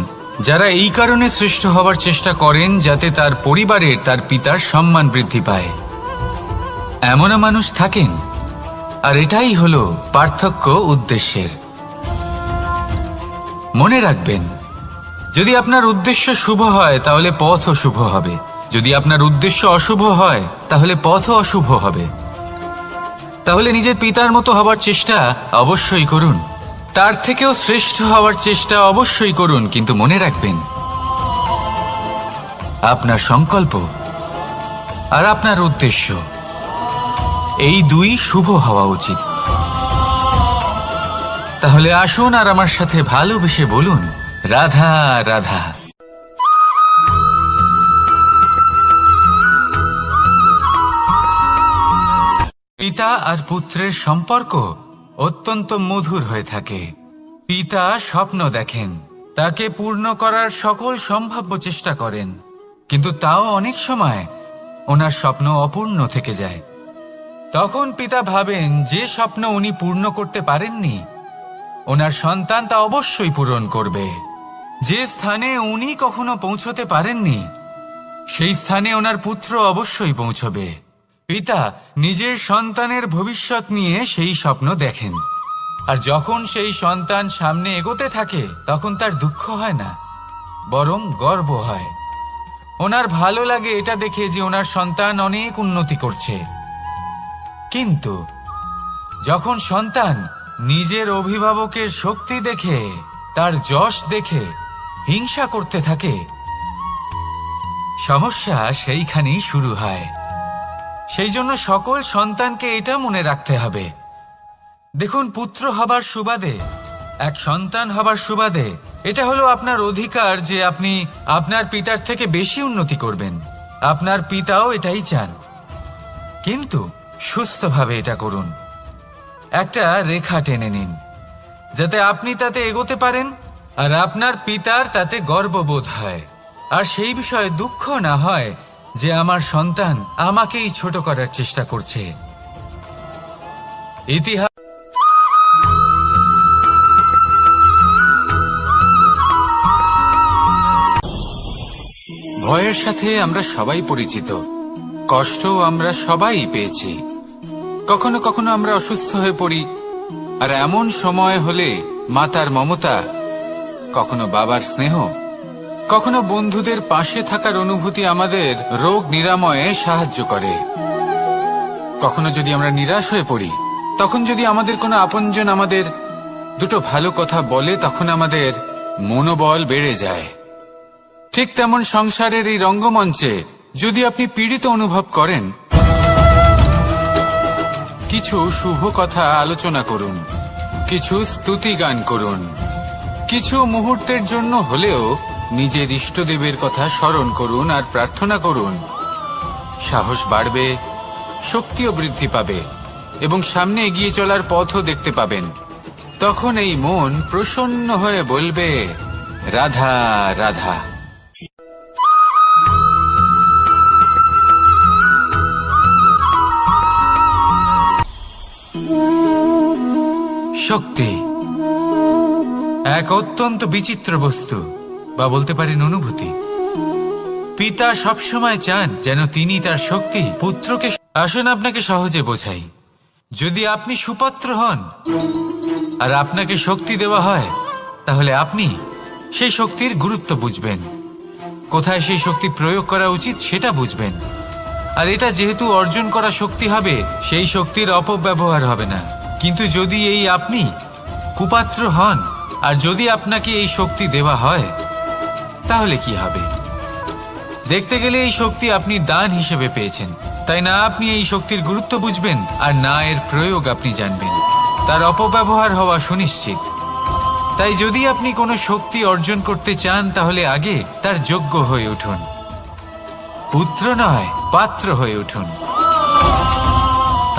যারা এই কারণে শ্রেষ্ঠ হবার চেষ্টা করেন যাতে তার পরিবারের, তার পিতার সম্মান বৃদ্ধি পায়। এমনও মানুষ থাকেন, আর এটাই হলো পার্থক্য উদ্দেশ্যের। মনে রাখবেন, যদি আপনার উদ্দেশ্য শুভ হয় তাহলে পথও শুভ হবে, যদি আপনার উদ্দেশ্য অশুভ হয় তাহলে পথও অশুভ হবে। তাহলে নিজের পিতার মতো হবার চেষ্টা অবশ্যই করুন, তার থেকেও শ্রেষ্ঠ হওয়ার চেষ্টা অবশ্যই করুন, কিন্তু মনে রাখবেন আপনার সংকল্প আর আপনার উদ্দেশ্য এই দুই শুভ হওয়া উচিত। তাহলে আসুন আর আমার সাথে ভালোবেসে বলুন, রাধা রাধা। পিতা আর পুত্রের সম্পর্ক অত্যন্ত মধুর হয়ে থাকে। পিতা স্বপ্ন দেখেন, তাকে পূর্ণ করার সকল সম্ভাব্য চেষ্টা করেন, কিন্তু তাও অনেক সময় ওনার স্বপ্ন অপূর্ণ থেকে যায়। তখন পিতা ভাবেন যে স্বপ্ন উনি পূর্ণ করতে পারেননি, ওনার সন্তান তা অবশ্যই পূরণ করবে। যে স্থানে উনি কখনো পৌঁছতে পারেননি, সেই স্থানে ওনার পুত্র অবশ্যই পৌঁছবে। পিতা নিজের সন্তানের ভবিষ্যৎ নিয়ে সেই স্বপ্ন দেখেন, আর যখন সেই সন্তান সামনে এগোতে থাকে তখন তার দুঃখ হয় না, বরং গর্ব হয়। ওনার ভালো লাগে এটা দেখে যে ওনার সন্তান অনেক উন্নতি করছে। কিন্তু যখন সন্তান নিজের অভিভাবকের শক্তি দেখে, তার যশ দেখে হিংসা করতে থাকে, সমস্যা সেইখানেই শুরু হয়। সেই জন্য সকল সন্তানকে এটা মনে রাখতে হবে, দেখুন, পুত্র হবার সুবাদে, এক সন্তান হবার সুবাদে এটা হলো আপনার অধিকার যে আপনি আপনার পিতার থেকে বেশি উন্নতি করবেন। আপনার পিতাও এটাই চান, কিন্তু সুস্থভাবে এটা করুন। একটা রেখা টেনে নিন যাতে আপনি তাতে এগোতে পারেন আর আপনার পিতার তাতে গর্ববোধ হয়, আর সেই বিষয়ে দুঃখ না হয় যে আমার সন্তান আমাকেই ছোট করার চেষ্টা করছে। ইতিহাস ভয়ের সাথে আমরা সবাই পরিচিত, কষ্টও আমরা সবাই পেয়েছি। কখনো কখনো আমরা অসুস্থ হয়ে পড়ি, আর এমন সময় হলে মাতার মমতা, কখনো বাবার স্নেহ, কখনো বন্ধুদের পাশে থাকার অনুভূতি আমাদের রোগ নিরাময়ে সাহায্য করে। কখনো যদি আমরা নিরাশ হয়ে পড়ি, তখন যদি আমাদের কোনো আপনজন আমাদের দুটো ভালো কথা বলে, তখন আমাদের মনোবল বেড়ে যায়। ঠিক তেমন সংসারের এই রঙ্গমঞ্চে যদি আপনি পীড়িত অনুভব করেন, কিছু শুভ কথা আলোচনা করুন, কিছু স্তুতি গান করুন, কিছু মুহূর্তের জন্য হলেও নিজের ইষ্টদেবের কথা স্মরণ করুন আর প্রার্থনা করুন। সাহস বাড়বে, শক্তিও বৃদ্ধি পাবে এবং সামনে এগিয়ে চলার পথও দেখতে পাবেন। তখন এই মন প্রসন্ন হয়ে বলবে, রাধা রাধা। শক্তি এক অত্যন্ত বিচিত্র বস্তু, বা বলতে পারেন অনুভূতি। পিতা সবসময় চান যেন তিনি তার শক্তি পুত্রকে। আসুন আপনাকে সহজে বোঝাই। যদি আপনি সুপাত্র হন আর আপনাকে শক্তি দেওয়া হয়, তাহলে আপনি সেই শক্তির গুরুত্ব বুঝবেন, কোথায় সেই শক্তি প্রয়োগ করা উচিত সেটা বুঝবেন। আর এটা যেহেতু অর্জন করা শক্তি হবে, সেই শক্তির অপব্যবহার হবে না। কিন্তু যদি এই আপনি কুপাত্র হন আর যদি আপনাকে এই শক্তি দেওয়া হয়, তাহলে কি হবে? দেখতে গেলে এই শক্তি আপনি দান হিসেবে পেয়েছেন, তাই না আপনি এই শক্তির গুরুত্ব বুঝবেন আর না এর প্রয়োগ আপনি জানবেন। তার অপব্যবহার হওয়া সুনিশ্চিত। তাই যদি আপনি কোনো শক্তি অর্জন করতে চান, তাহলে আগে তার যোগ্য হয়ে উঠুন। পুত্র নয়, পাত্র হয়ে উঠুন।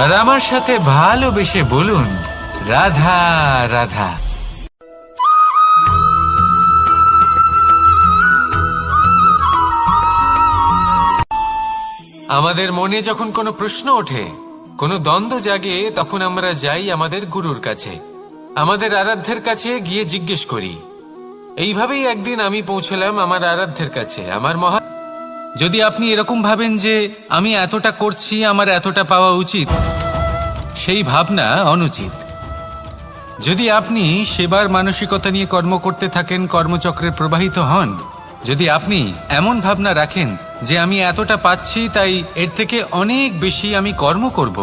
আর আমার সাথে ভালোবেসে বলুন, রাধা রাধা। আমাদের মনে যখন কোনো প্রশ্ন ওঠে, কোনো দ্বন্দ্ব জাগে, তখন আমরা যাই আমাদের গুরুর কাছে, আমাদের আরাধ্যের কাছে গিয়ে জিজ্ঞেস করি। এইভাবেই একদিন আমি পৌঁছলাম আমার আরাধ্যের কাছে, আমার মহা। যদি আপনি এরকম ভাবেন যে আমি এতটা করছি, আমার এতটা পাওয়া উচিত, সেই ভাবনা অনুচিত। যদি আপনি সেবার মানসিকতা নিয়ে কর্ম করতে থাকেন, কর্মচক্রে প্রবাহিত হন, যদি আপনি এমন ভাবনা রাখেন যে আমি এতটা পাচ্ছি, তাই এর থেকে অনেক বেশি আমি কর্ম করব,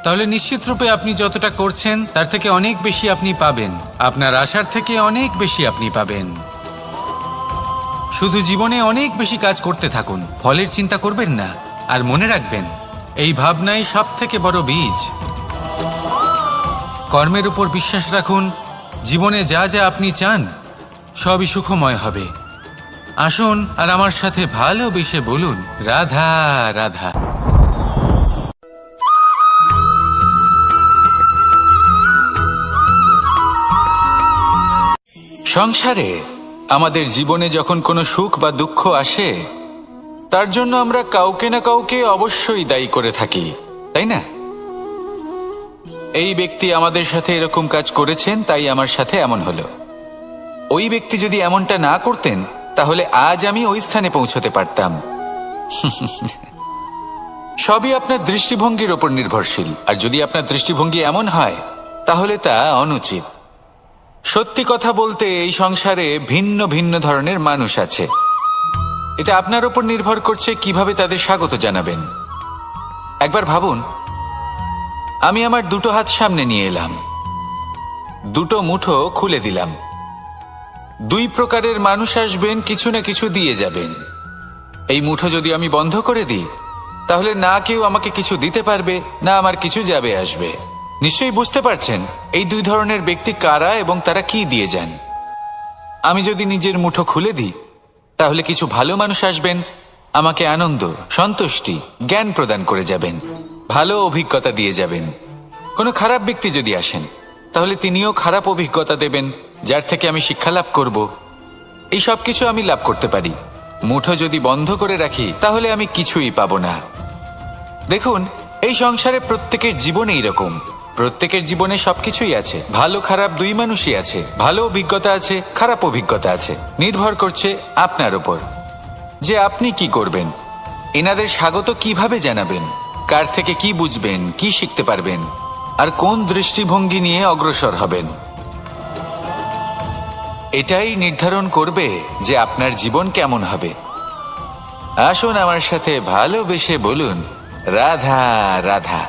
তাহলে নিশ্চিত রূপে আপনি যতটা করছেন তার থেকে অনেক বেশি আপনি পাবেন। আপনার আশার থেকে অনেক বেশি আপনি পাবেন। শুধু জীবনে অনেক বেশি কাজ করতে থাকুন, ফলের চিন্তা করবেন না। আর মনে রাখবেন, এই ভাবনাই সব থেকে বড় বীজ। কর্মের উপর বিশ্বাস রাখুন। জীবনে যা যা আপনি চান সবই সুখময় হবে। আসুন আর আমার সাথে ভালোবেসে বলুন, রাধা রাধা। সংসারে আমাদের জীবনে যখন কোনো সুখ বা দুঃখ আসে, তার জন্য আমরা কাউকে না কাউকে অবশ্যই দায়ী করে থাকি, তাই না? এই ব্যক্তি আমাদের সাথে এরকম কাজ করেছেন, তাই আমার সাথে এমন হলো। ওই ব্যক্তি যদি এমনটা না করতেন, তাহলে আজ আমি ওই স্থানে পৌঁছতে পারতাম। সবই আপনার দৃষ্টিভঙ্গির ওপর নির্ভরশীল, আর যদি আপনার দৃষ্টিভঙ্গি এমন হয়, তাহলে তা অনুচিত। সত্যি কথা বলতে এই সংসারে ভিন্ন ভিন্ন ধরনের মানুষ আছে। এটা আপনার ওপর নির্ভর করছে কিভাবে তাদের স্বাগত জানাবেন। একবার ভাবুন, আমি আমার দুটো হাত সামনে নিয়ে এলাম, দুটো মুঠো খুলে দিলাম। দুই প্রকারের মানুষ আসবেন, কিছু না কিছু দিয়ে যাবেন। এই মুঠো যদি আমি বন্ধ করে দিই, তাহলে না কেউ আমাকে কিছু দিতে পারবে, না আমার কিছু যাবে আসবে। নিশ্চয়ই বুঝতে পারছেন এই দুই ধরনের ব্যক্তি কারা এবং তারা কি দিয়ে যান। আমি যদি নিজের মুঠো খুলে দিই, তাহলে কিছু ভালো মানুষ আসবেন, আমাকে আনন্দ, সন্তুষ্টি, জ্ঞান প্রদান করে যাবেন, ভালো অভিজ্ঞতা দিয়ে যাবেন। কোনো খারাপ ব্যক্তি যদি আসেন, তাহলে তিনিও খারাপ অভিজ্ঞতা দেবেন, যার থেকে আমি শিক্ষা লাভ করব। এই সব কিছু আমি লাভ করতে পারি। মুঠো যদি বন্ধ করে রাখি, তাহলে আমি কিছুই পাবো না। দেখুন, এই সংসারে প্রত্যেকের জীবনে এইরকম। প্রত্যেকের জীবনে সবকিছুই আছে, ভালো খারাপ দুই মানুষই আছে, ভালো অভিজ্ঞতা আছে, খারাপ অভিজ্ঞতা আছে। নির্ভর করছে আপনার উপর যে আপনি কি করবেন, এনাদের স্বাগত কিভাবে জানাবেন, কার থেকে কি বুঝবেন, কি শিখতে পারবেন, আর কোন দৃষ্টিভঙ্গি নিয়ে অগ্রসর হবেন। এটাই নির্ধারণ করবে যে আপনার জীবন কেমন হবে। আসুন আমার সাথে ভালোবেসে বলুন, রাধা রাধা।